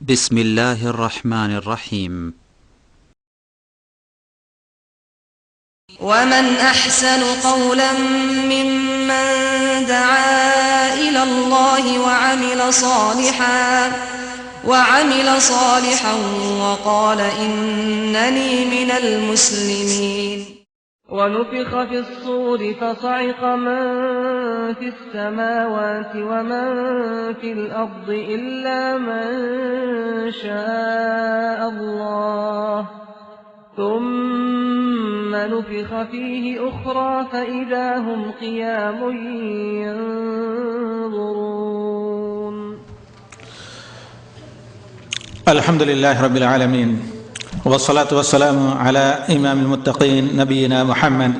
بسم الله الرحمن الرحيم. ومن أحسن قولا ممن دعا إلى الله وعمل صالحا وقال إنني من المسلمين. ونفخ في الصور فصعق من في السماوات ومن في الأرض إلا من شاء الله ثم نفخ فيه أخرى فإذا هم قيام ينظرون. الحمد لله رب العالمين والصلاة والسلام على إمام المتقين نبينا محمد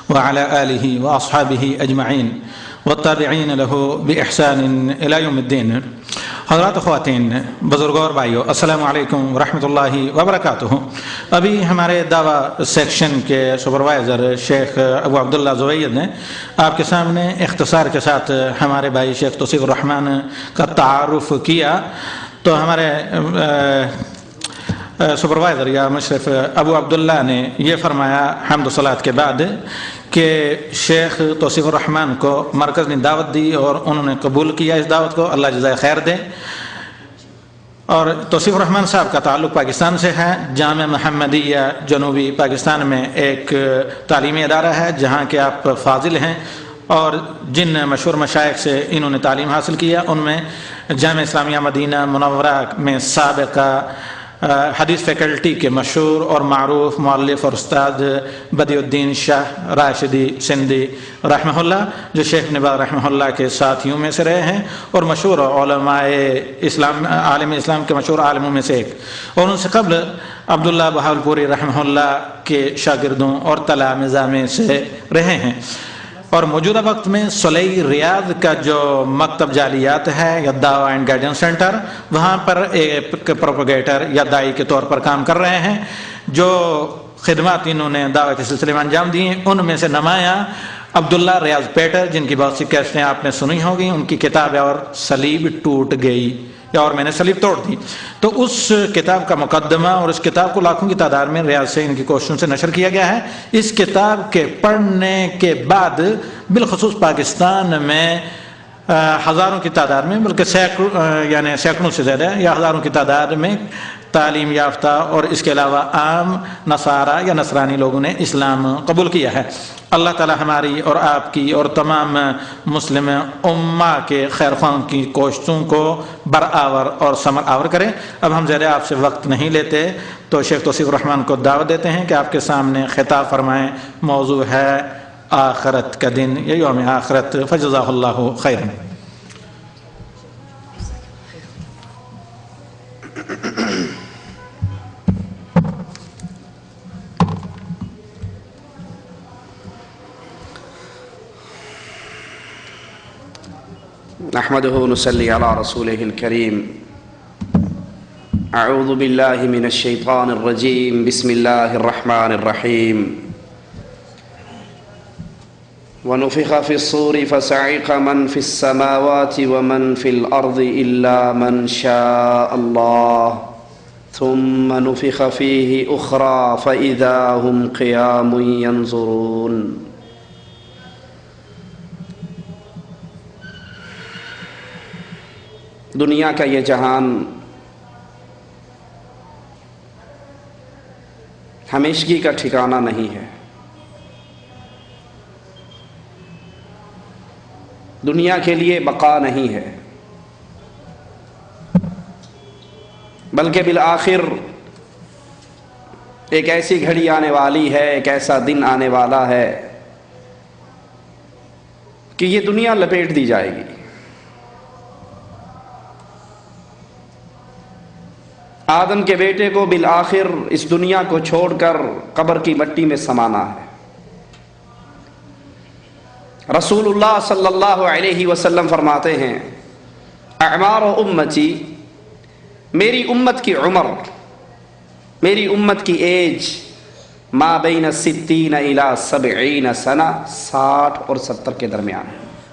وعلى آله وأصحابه أجمعين والتابعين له بإحسان إلى يوم الدين. حضرات خواتین، بزرگوں اور بھائیوں، السلام علیکم ورحمۃ اللہ وبرکاتہ. ابھی ہمارے دعویٰ سیکشن کے سپروائزر شیخ ابو عبداللہ زوید نے آپ کے سامنے اختصار کے ساتھ ہمارے بھائی شیخ توصیف الرحمن کا تعارف کیا. تو ہمارے سپروائزر یا مشرف ابو عبداللہ نے یہ فرمایا حمد و صلات کے بعد کہ شیخ توصیف الرحمن کو مرکز نے دعوت دی اور انہوں نے قبول کیا اس دعوت کو، اللہ جزائے خیر دے. اور توصیف الرحمن صاحب کا تعلق پاکستان سے ہے. جامعہ محمدیہ جنوبی پاکستان میں ایک تعلیمی ادارہ ہے جہاں کے آپ فاضل ہیں، اور جن مشہور مشائخ سے انہوں نے تعلیم حاصل کیا ان میں جامعہ اسلامیہ مدینہ منورہ میں سابقہ حدیث فیکلٹی کے مشہور اور معروف مؤلف اور استاد بدیع الدین شاہ راشدی سندھی رحمہ اللہ، جو شیخ ابن باز رحمہ اللہ کے ساتھیوں میں سے رہے ہیں اور مشہور علماء اسلام عالم اسلام کے مشہور عالموں میں سے ایک. اور ان سے قبل عبداللہ بہاولپوری رحمہ اللہ کے شاگردوں اور تلامذہ میں سے رہے ہیں. اور موجودہ وقت میں صلح ریاض کا جو مکتب جعلیات ہے یا دعویٰ اینڈ گائیڈنس سینٹر، وہاں پر ایک پروپیگیٹر یا داعی کے طور پر کام کر رہے ہیں. جو خدمات انہوں نے دعوت کے سلسلے میں انجام دی ہیں ان میں سے نمایاں عبداللہ ریاض پیٹر، جن کی بہت سی کیسٹیں آپ نے سنی ہوں گی، ان کی کتاب ہے اور صلیب ٹوٹ گئی یا اور میں نے صلیب توڑ دی. تو اس کتاب کا مقدمہ اور اس کتاب کو لاکھوں کی تعداد میں ریاض سے ان کی کوششوں سے نشر کیا گیا ہے. اس کتاب کے پڑھنے کے بعد بالخصوص پاکستان میں ہزاروں کی تعداد میں، بلکہ سینکڑوں سے زیادہ یا ہزاروں کی تعداد میں تعلیم یافتہ اور اس کے علاوہ عام نصارہ یا نصرانی لوگوں نے اسلام قبول کیا ہے. اللہ تعالی ہماری اور آپ کی اور تمام مسلم امہ کے خیر خواہوں کی کوششوں کو برآور اور ثمر آور کریں. اب ہم زیادہ آپ سے وقت نہیں لیتے تو شیخ توصیف الرحمن کو دعوت دیتے ہیں کہ آپ کے سامنے خطاب فرمائیں. موضوع ہے آخرت کا دن یا یوم آخرت. فجزاہ اللہ خیرا. نحمده ونصلي على رسوله الكريم. أعوذ بالله من الشيطان الرجيم. بسم الله الرحمن الرحيم. ونفخ في الصور فصعق من في السماوات ومن في الأرض إلا من شاء الله ثم نفخ فيه أخرى فإذا هم قيام ينظرون. دنیا کا یہ جہان ہمیشگی کا ٹھکانہ نہیں ہے. دنیا کے لیے بقا نہیں ہے، بلکہ بالآخر ایک ایسی گھڑی آنے والی ہے، ایک ایسا دن آنے والا ہے کہ یہ دنیا لپیٹ دی جائے گی. آدم کے بیٹے کو بالآخر اس دنیا کو چھوڑ کر قبر کی مٹی میں سمانا ہے. رسول اللہ صلی اللہ علیہ وسلم فرماتے ہیں اعمار امتی، میری امت کی عمر، میری امت کی ایج ما بین 60 الی 70 سنہ، 60 اور 70 کے درمیان.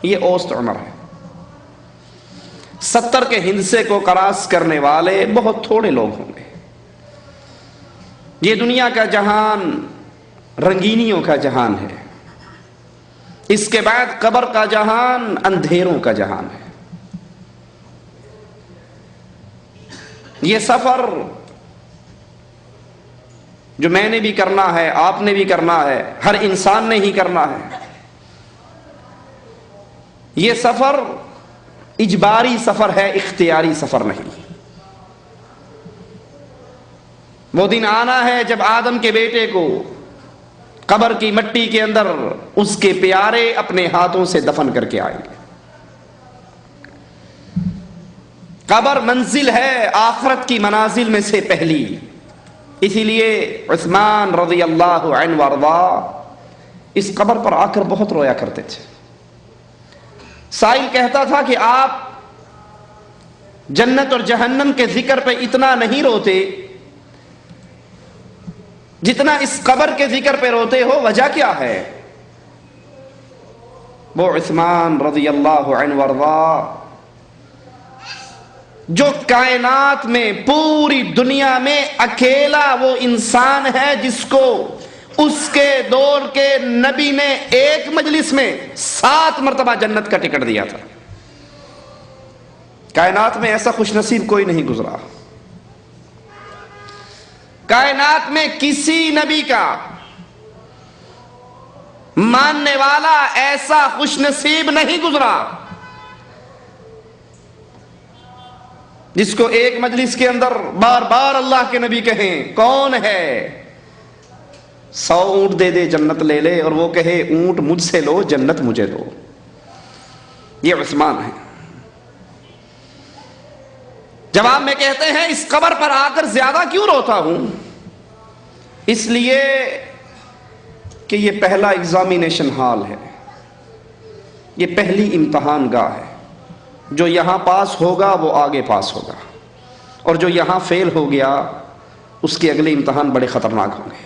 یہ اوسط عمر ہے. 70 کے ہندسے کو کراس کرنے والے بہت تھوڑے لوگ ہوں گے۔ یہ دنیا کا جہان رنگینیوں کا جہان ہے، اس کے بعد قبر کا جہان اندھیروں کا جہان ہے۔ یہ سفر جو میں نے بھی کرنا ہے، آپ نے بھی کرنا ہے، ہر انسان نے ہی کرنا ہے، یہ سفر اجباری سفر ہے، اختیاری سفر نہیں۔ وہ دن آنا ہے جب آدم کے بیٹے کو قبر کی مٹی کے اندر اس کے پیارے اپنے ہاتھوں سے دفن کر کے آئیں گے۔ قبر منزل ہے آخرت کی منازل میں سے پہلی، اسی لیے عثمان رضی اللہ عنہ وارضا اس قبر پر آ کر بہت رویا کرتے تھے۔ سائل کہتا تھا کہ آپ جنت اور جہنم کے ذکر پہ اتنا نہیں روتے جتنا اس قبر کے ذکر پہ روتے ہو، وجہ کیا ہے؟ وہ عثمان رضی اللہ عنہ وارضا جو کائنات میں پوری دنیا میں اکیلا وہ انسان ہے جس کو اس کے دور کے نبی نے ایک مجلس میں 7 مرتبہ جنت کا ٹکٹ دیا تھا۔ کائنات میں ایسا خوش نصیب کوئی نہیں گزرا، کائنات میں کسی نبی کا ماننے والا ایسا خوش نصیب نہیں گزرا جس کو ایک مجلس کے اندر بار بار اللہ کے نبی کہیں کون ہے 100 اونٹ دے دے جنت لے لے، اور وہ کہے اونٹ مجھ سے لو جنت مجھے دو۔ یہ عثمان ہے۔ جواب میں کہتے ہیں اس قبر پر آ کر زیادہ کیوں روتا ہوں؟ اس لیے کہ یہ پہلا ایگزامینیشن ہال ہے، یہ پہلی امتحان گاہ ہے۔ جو یہاں پاس ہوگا وہ آگے پاس ہوگا، اور جو یہاں فیل ہو گیا اس کے اگلے امتحان بڑے خطرناک ہوں گے۔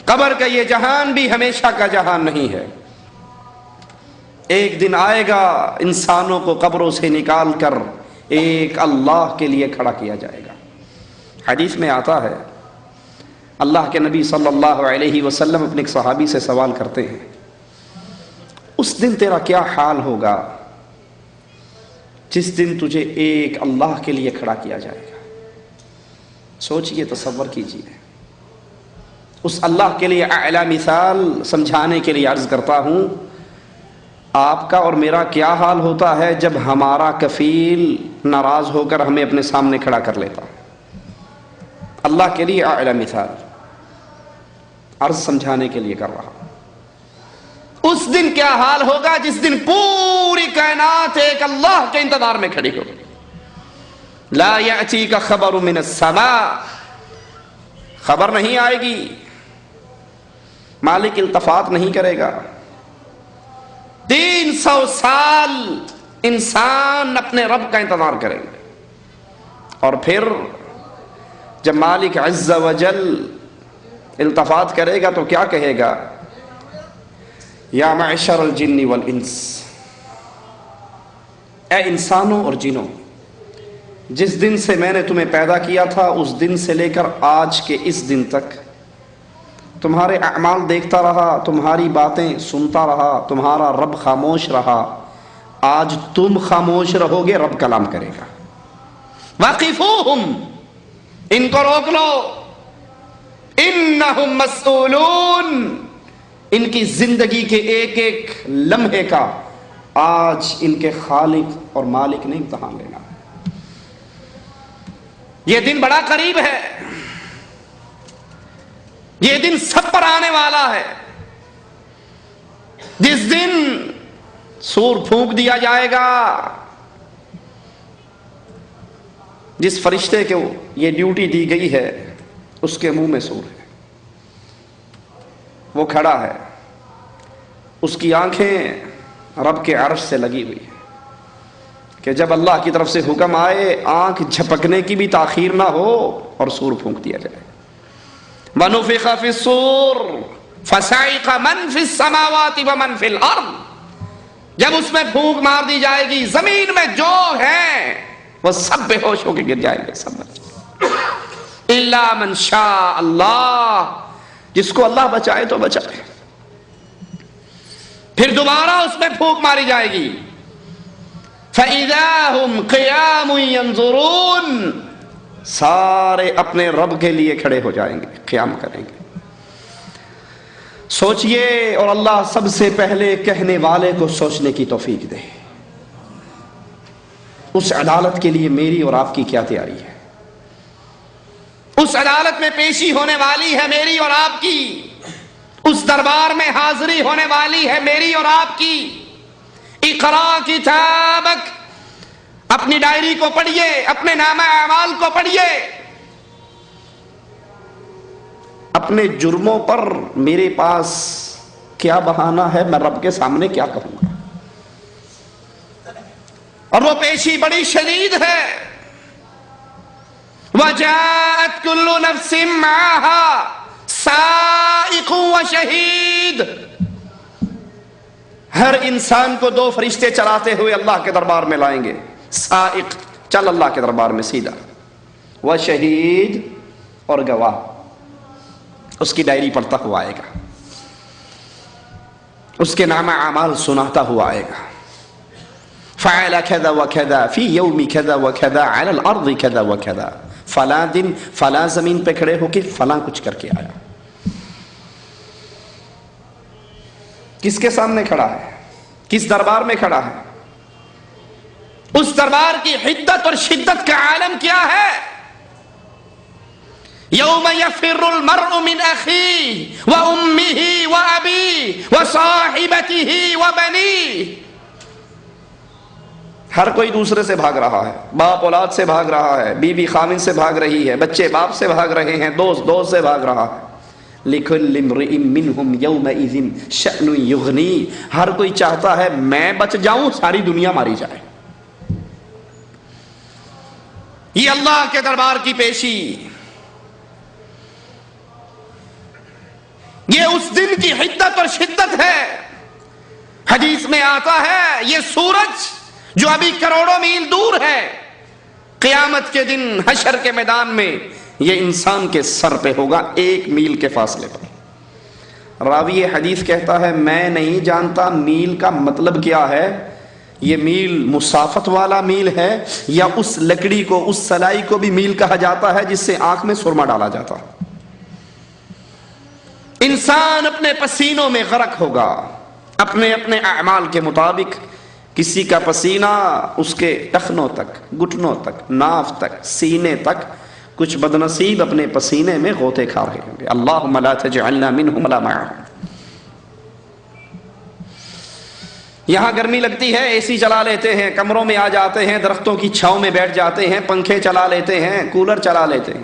قبر کا یہ جہان بھی ہمیشہ کا جہان نہیں ہے، ایک دن آئے گا انسانوں کو قبروں سے نکال کر ایک اللہ کے لیے کھڑا کیا جائے گا۔ حدیث میں آتا ہے اللہ کے نبی صلی اللہ علیہ وسلم اپنے ایک صحابی سے سوال کرتے ہیں، اس دن تیرا کیا حال ہوگا جس دن تجھے ایک اللہ کے لیے کھڑا کیا جائے گا؟ سوچئے، تصور کیجئے۔ اس اللہ کے لیے اعلیٰ مثال سمجھانے کے لیے عرض کرتا ہوں، آپ کا اور میرا کیا حال ہوتا ہے جب ہمارا کفیل ناراض ہو کر ہمیں اپنے سامنے کھڑا کر لیتا۔ اللہ کے لیے اعلیٰ مثال عرض سمجھانے کے لیے کر رہا۔ اس دن کیا حال ہوگا جس دن پوری کائنات ایک اللہ کے انتظار میں کھڑی ہوگی۔ لا یأتیک خبر من السماء، خبر نہیں آئے گی، مالک التفات نہیں کرے گا۔ 300 سال انسان اپنے رب کا انتظار کریں گے، اور پھر جب مالک عز و جل التفات کرے گا تو کیا کہے گا؟ یا معشر الجن والانس، اے انسانوں اور جنوں، جس دن سے میں نے تمہیں پیدا کیا تھا اس دن سے لے کر آج کے اس دن تک تمہارے اعمال دیکھتا رہا، تمہاری باتیں سنتا رہا، تمہارا رب خاموش رہا، آج تم خاموش رہو گے، رب کلام کرے گا۔ وقفوہم، ان کو روک لو، انہم مسئولون، ان کی زندگی کے ایک ایک لمحے کا آج ان کے خالق اور مالک نے امتحان لینا ہے۔ یہ دن بڑا قریب ہے، یہ دن سب پر آنے والا ہے، جس دن سور پھونک دیا جائے گا۔ جس فرشتے کو یہ ڈیوٹی دی گئی ہے اس کے منہ میں سور ہے، وہ کھڑا ہے، اس کی آنکھیں رب کے عرش سے لگی ہوئی ہیں کہ جب اللہ کی طرف سے حکم آئے آنکھ جھپکنے کی بھی تاخیر نہ ہو اور سور پھونک دیا جائے۔ وَنُفِخَ فِي الصُّورِ فَصَعِقَ مَنْ فِي السَّمَاوَاتِ وَمَنْ فِي الْأَرْضِ، جب اس میں پھونک مار دی جائے گی زمین میں جو ہے وہ سب بے ہوش ہو کے گر جائیں گے، سب الا من شاء اللہ، جس کو اللہ بچائے تو بچائے۔ پھر دوبارہ اس میں پھونک ماری جائے گی، فَإِذَا هُمْ قِيَامٌ يَنظُرُونَ، سارے اپنے رب کے لیے کھڑے ہو جائیں گے، قیام کریں گے۔ سوچئے، اور اللہ سب سے پہلے کہنے والے کو سوچنے کی توفیق دے۔ اس عدالت کے لیے میری اور آپ کی کیا تیاری ہے؟ اس عدالت میں پیشی ہونے والی ہے میری اور آپ کی، اس دربار میں حاضری ہونے والی ہے میری اور آپ کی۔ اقرا کتابک، اپنی ڈائری کو پڑھیے، اپنے نامہ اعمال کو پڑھیے۔ اپنے جرموں پر میرے پاس کیا بہانہ ہے، میں رب کے سامنے کیا کہوں گا؟ اور وہ پیشی بڑی شدید ہے۔ وَجَاءَتْ كُلُّ نَفْسٍ مَعَهَا سَائِقٌ وَشَهِيدٌ، ہر انسان کو دو فرشتے چلاتے ہوئے اللہ کے دربار میں لائیں گے۔ سائق، چل اللہ کے دربار میں سیدھا، وشہید، اور گواہ اس کی ڈائری پڑھتا ہوا آئے گا، اس کے نامہ اعمال سناتا ہوا آئے گا۔ فعل كذا وكذا في يوم كذا وكذا على الارض كذا وكذا، فلاں دن فلاں زمین پہ کھڑے ہو کے فلاں کچھ کر کے آیا۔ کس کے سامنے کھڑا ہے؟ کس دربار میں کھڑا ہے؟ اس دربار کی حدت اور شدت کا عالم کیا ہے؟ یوم یفر المرء من اخیہ وامہ وابیہ وصاحبتہ وبنیہ، ہر کوئی دوسرے سے بھاگ رہا ہے، باپ اولاد سے بھاگ رہا ہے، بیوی خامن سے بھاگ رہی ہے، بچے باپ سے بھاگ رہے ہیں، دوست دوست سے بھاگ رہا ہے۔ لِكُلِّ امْرِئٍ مِّنْهُمْ يَوْمَئِذٍ شَأْنٌ يُغْنِيهِ، ہر کوئی چاہتا ہے میں بچ جاؤں، ساری دنیا ماری جائے۔ یہ اللہ کے دربار کی پیشی، یہ اس دن کی حدت اور شدت ہے۔ حدیث میں آتا ہے یہ سورج جو ابھی کروڑوں میل دور ہے، قیامت کے دن حشر کے میدان میں یہ انسان کے سر پہ ہوگا، 1 میل کے فاصلے پر۔ راوی حدیث کہتا ہے میں نہیں جانتا میل کا مطلب کیا ہے، یہ میل مسافت والا میل ہے یا اس لکڑی کو، اس سلائی کو بھی میل کہا جاتا ہے جس سے آنکھ میں سرما ڈالا جاتا۔ انسان اپنے پسینوں میں غرق ہوگا، اپنے اپنے اعمال کے مطابق۔ کسی کا پسینہ اس کے ٹخنوں تک، گھٹنوں تک، ناف تک، سینے تک، کچھ بدنصیب اپنے پسینے میں غوطے کھا رہے ہوں گے۔ اللہم لا تجعلنا منہم ولا معہم۔ یہاں گرمی لگتی ہے، اے سی چلا لیتے ہیں، کمروں میں آ جاتے ہیں، درختوں کی چھاؤں میں بیٹھ جاتے ہیں، پنکھے چلا لیتے ہیں، کولر چلا لیتے ہیں۔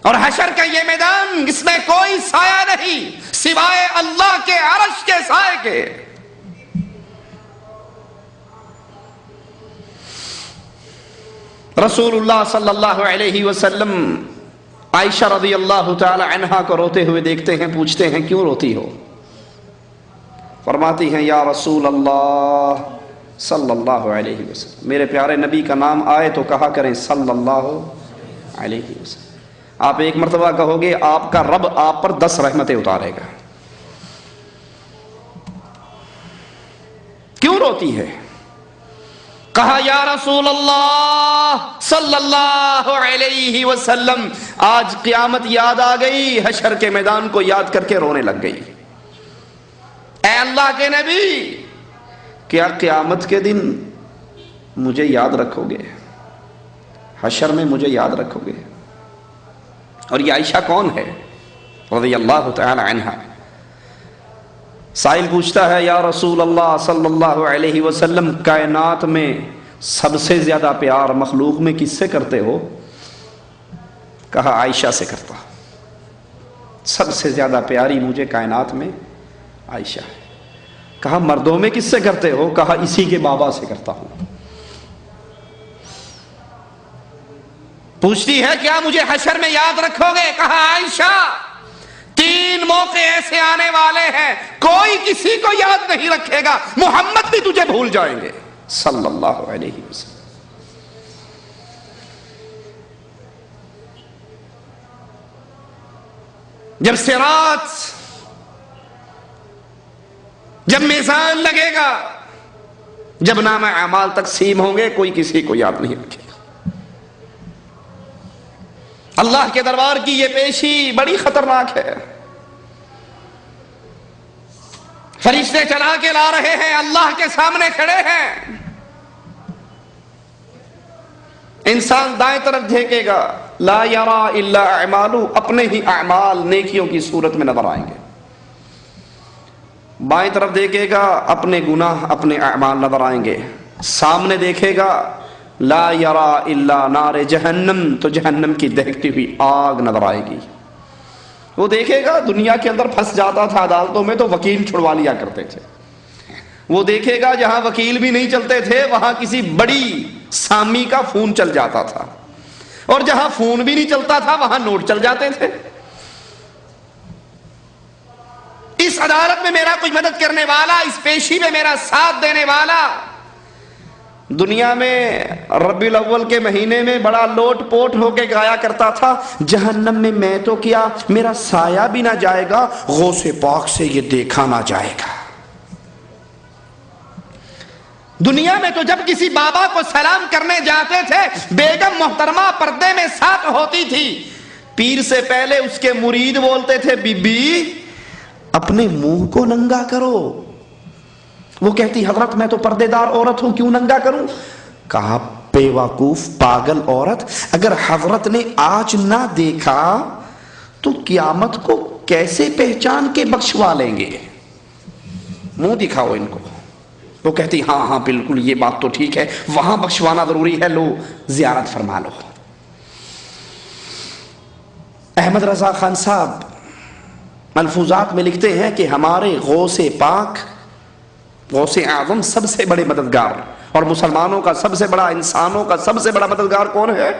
اور حشر کا یہ میدان، اس میں کوئی سایہ نہیں سوائے اللہ کے عرش کے سائے کے۔ رسول اللہ صلی اللہ علیہ وسلم عائشہ رضی اللہ تعالی عنہا کو روتے ہوئے دیکھتے ہیں، پوچھتے ہیں کیوں روتی ہو؟ فرماتی ہیں یا رسول اللہ صلی اللہ علیہ وسلم، میرے پیارے نبی کا نام آئے تو کہا کریں صلی اللہ علیہ وسلم۔ آپ ایک مرتبہ کہو گے آپ کا رب آپ پر 10 رحمتیں اتارے گا۔ کیوں روتی ہے؟ کہا یا رسول اللہ صلی اللہ علیہ وسلم، آج قیامت یاد آ گئی، حشر کے میدان کو یاد کر کے رونے لگ گئی۔ اے اللہ کے نبی، کیا قیامت کے دن مجھے یاد رکھو گے؟ حشر میں مجھے یاد رکھو گے؟ اور یہ عائشہ کون ہے رضی اللہ تعالی عنہا؟ سائل پوچھتا ہے یا رسول اللہ صلی اللہ علیہ وسلم، کائنات میں سب سے زیادہ پیار مخلوق میں کس سے کرتے ہو؟ کہا عائشہ سے کرتا، سب سے زیادہ پیاری مجھے کائنات میں عائشہ ہے۔ کہا مردوں میں کس سے کرتے ہو؟ کہا اسی کے بابا سے کرتا ہوں۔ پوچھتی ہے کیا مجھے حشر میں یاد رکھو گے؟ کہا عائشہ 3 3 موقع ایسے آنے والے ہیں کوئی کسی کو یاد نہیں رکھے گا، محمد بھی تجھے بھول جائیں گے صلی اللہ علیہ وسلم۔ جب صراط، جب میزان لگے گا، جب نام اعمال تقسیم ہوں گے، کوئی کسی کو یاد نہیں رکھے گا۔ اللہ کے دربار کی یہ پیشی بڑی خطرناک ہے۔ فرشتے چلا کے لا رہے ہیں، اللہ کے سامنے کھڑے ہیں، انسان دائیں طرف دیکھے گا، لا یرا الا اعمالہ، اپنے ہی اعمال نیکیوں کی صورت میں نظر آئیں گے۔ بائیں طرف دیکھے گا، اپنے گناہ، اپنے اعمال نظر آئیں گے۔ سامنے دیکھے گا، لا یرا الا نار جہنم، تو جہنم کی دہکتی ہوئی آگ نظر آئے گی۔ وہ دیکھے گا، دنیا کے اندر پھنس جاتا تھا عدالتوں میں تو وکیل چھڑوا لیا کرتے تھے۔ وہ دیکھے گا جہاں وکیل بھی نہیں چلتے تھے وہاں کسی بڑی سامی کا فون چل جاتا تھا، اور جہاں فون بھی نہیں چلتا تھا وہاں نوٹ چل جاتے تھے۔ اس عدالت میں میرا کوئی مدد کرنے والا، اس پیشی میں میرا ساتھ دینے والا، دنیا میں ربیع الاول کے مہینے میں بڑا لوٹ پوٹ ہو کے گایا کرتا تھا، جہنم میں میں تو کیا میرا سایہ بھی نہ جائے گا، غوث پاک سے یہ دیکھا نہ جائے گا۔ دنیا میں تو جب کسی بابا کو سلام کرنے جاتے تھے بیگم محترمہ پردے میں ساتھ ہوتی تھی، پیر سے پہلے اس کے مرید بولتے تھے، بی بی اپنے منہ کو ننگا کرو۔ وہ کہتی، حضرت میں تو پردے دار عورت ہوں، کیوں ننگا کروں؟ کہا، بے وقوف پاگل عورت، اگر حضرت نے آج نہ دیکھا تو قیامت کو کیسے پہچان کے بخشوا لیں گے؟ منہ دکھاؤ ان کو۔ وہ کہتی، ہاں ہاں بالکل یہ بات تو ٹھیک ہے، وہاں بخشوانا ضروری ہے، لو زیارت فرما لو۔ احمد رضا خان صاحب ملفوظات میں لکھتے ہیں کہ ہمارے غوث پاک، غوث اعظم سب سے بڑے مددگار، اور مسلمانوں کا سب سے بڑا، انسانوں کا سب سے بڑا مددگار کون ہے؟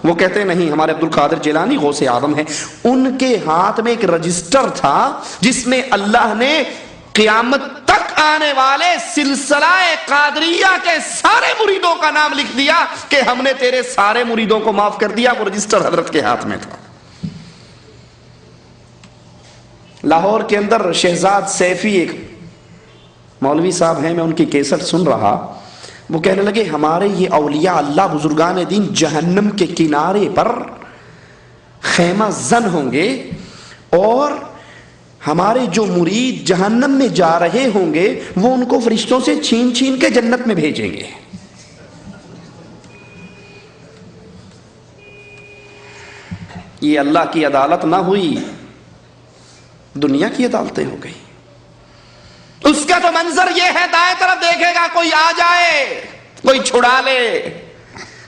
وہ کہتے نہیں، ہمارے عبد القادر جیلانی غوث اعظم ہے۔ ان کے ہاتھ میں ایک رجسٹر تھا جس میں اللہ نے قیامت تک آنے والے سلسلہ قادریہ کے سارے مریدوں کا نام لکھ دیا کہ ہم نے تیرے سارے مریدوں کو معاف کر دیا۔ وہ رجسٹر حضرت کے ہاتھ میں تھا۔ لاہور کے اندر شہزاد سیفی ایک مولوی صاحب ہیں، میں ان کی کیسٹ سن رہا، وہ کہنے لگے ہمارے یہ اولیاء اللہ بزرگان دین جہنم کے کنارے پر خیمہ زن ہوں گے، اور ہمارے جو مرید جہنم میں جا رہے ہوں گے وہ ان کو فرشتوں سے چھین چھین کے جنت میں بھیجیں گے۔ یہ اللہ کی عدالت نہ ہوئی، دنیا کی عدالتیں ہو گئی۔ اس کا تو منظر یہ ہے، دائیں طرف دیکھے گا کوئی آ جائے، کوئی چھڑا لے،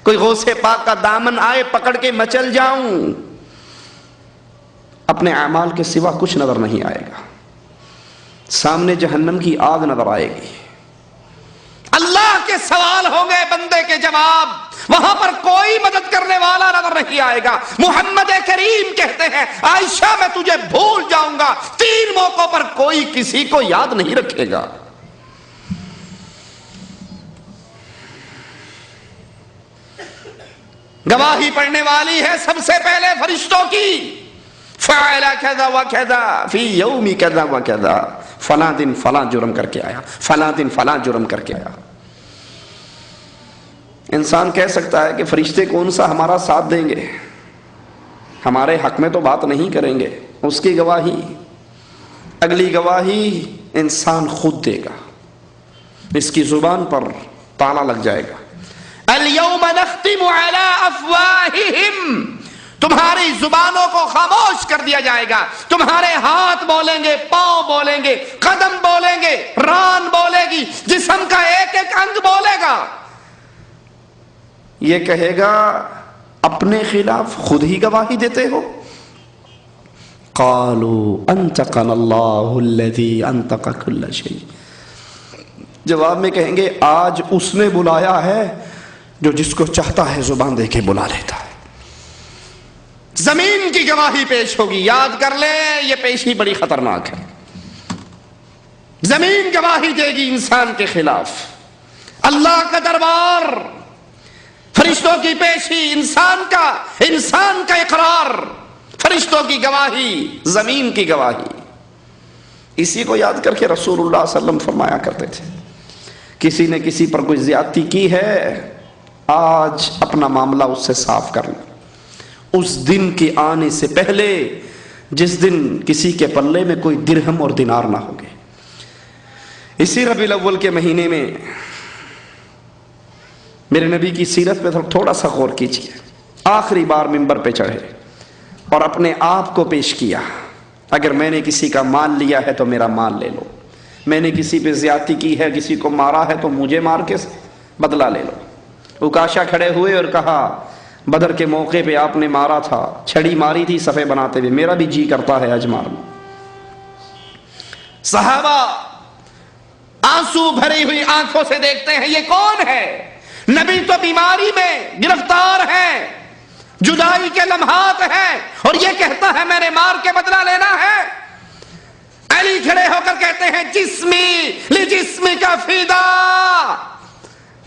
کوئی غوث پاک کا دامن آئے پکڑ کے مچل جاؤں، اپنے اعمال کے سوا کچھ نظر نہیں آئے گا۔ سامنے جہنم کی آگ نظر آئے گی، اللہ کے سوال ہوں گے، بندے کے جواب، وہاں پر کوئی مدد کرنے والا نظر نہیں آئے گا۔ محمد کریم کہتے ہیں، عائشہ میں تجھے بھول جاؤں گا، 3 موقعوں پر کوئی کسی کو یاد نہیں رکھے گا۔ گواہی پڑھنے والی ہے سب سے پہلے فرشتوں کی، فعل کذا و کذا فی یوم کذا و کذا، فلاں دن فلاں جرم کر کے آیا، فلاں دن فلاں جرم کر کے آیا۔ انسان کہہ سکتا ہے کہ فرشتے کون سا ہمارا ساتھ دیں گے، ہمارے حق میں تو بات نہیں کریں گے۔ اس کی گواہی، اگلی گواہی انسان خود دے گا، اس کی زبان پر تالا لگ جائے گا۔ اليوم نختم على افواہہم، تمہاری زبانوں کو خاموش کر دیا جائے گا، تمہارے ہاتھ بولیں گے، پاؤں بولیں گے، قدم بولیں گے، ران بولے گی، جسم کا ایک ایک انگ بولے گا۔ یہ کہے گا اپنے خلاف خود ہی گواہی دیتے ہو۔ قالوا انطقنا اللہ الذی انطق کل شیء، جواب میں کہیں گے آج اس نے بلایا ہے جو جس کو چاہتا ہے زبان دے کے بلا لیتا ہے۔ زمین کی گواہی پیش ہوگی. یاد کر لے یہ پیشی بڑی خطرناک ہے. زمین گواہی دے گی انسان کے خلاف. اللہ کا دربار، فرشتوں کی پیشی، انسان کا اقرار، فرشتوں کی گواہی، زمین کی گواہی. اسی کو یاد کر کے رسول اللہ صلی اللہ علیہ وسلم فرمایا کرتے تھے کسی نے کسی پر کوئی زیادتی کی ہے، آج اپنا معاملہ اس سے صاف کر لیں، اس دن کے آنے سے پہلے جس دن کسی کے پلے میں کوئی درہم اور دینار نہ ہوگے. اسی ربیع الاول کے مہینے میں میرے نبی کی سیرت پہ تھوڑا سا غور کیجیے. آخری بار منبر پہ چڑھے اور اپنے آپ کو پیش کیا، اگر میں نے کسی کا مال لیا ہے تو میرا مال لے لو، میں نے کسی پہ زیادتی کی ہے، کسی کو مارا ہے تو مجھے مار کے بدلہ لے لو. اکاشا کھڑے ہوئے اور کہا بدر کے موقع پہ آپ نے مارا تھا، چھڑی ماری تھی صفے بناتے ہوئے، میرا بھی جی کرتا ہے آج مارنا. صحابہ آنسو بھری ہوئی آنکھوں سے دیکھتے ہیں یہ کون ہے؟ نبی تو بیماری میں گرفتار ہے، جدائی کے لمحات ہیں، اور یہ کہتا ہے میں نے مار کے بدلہ لینا ہے. علی کھڑے ہو کر کہتے ہیں جسمی لجسمی کا فدا،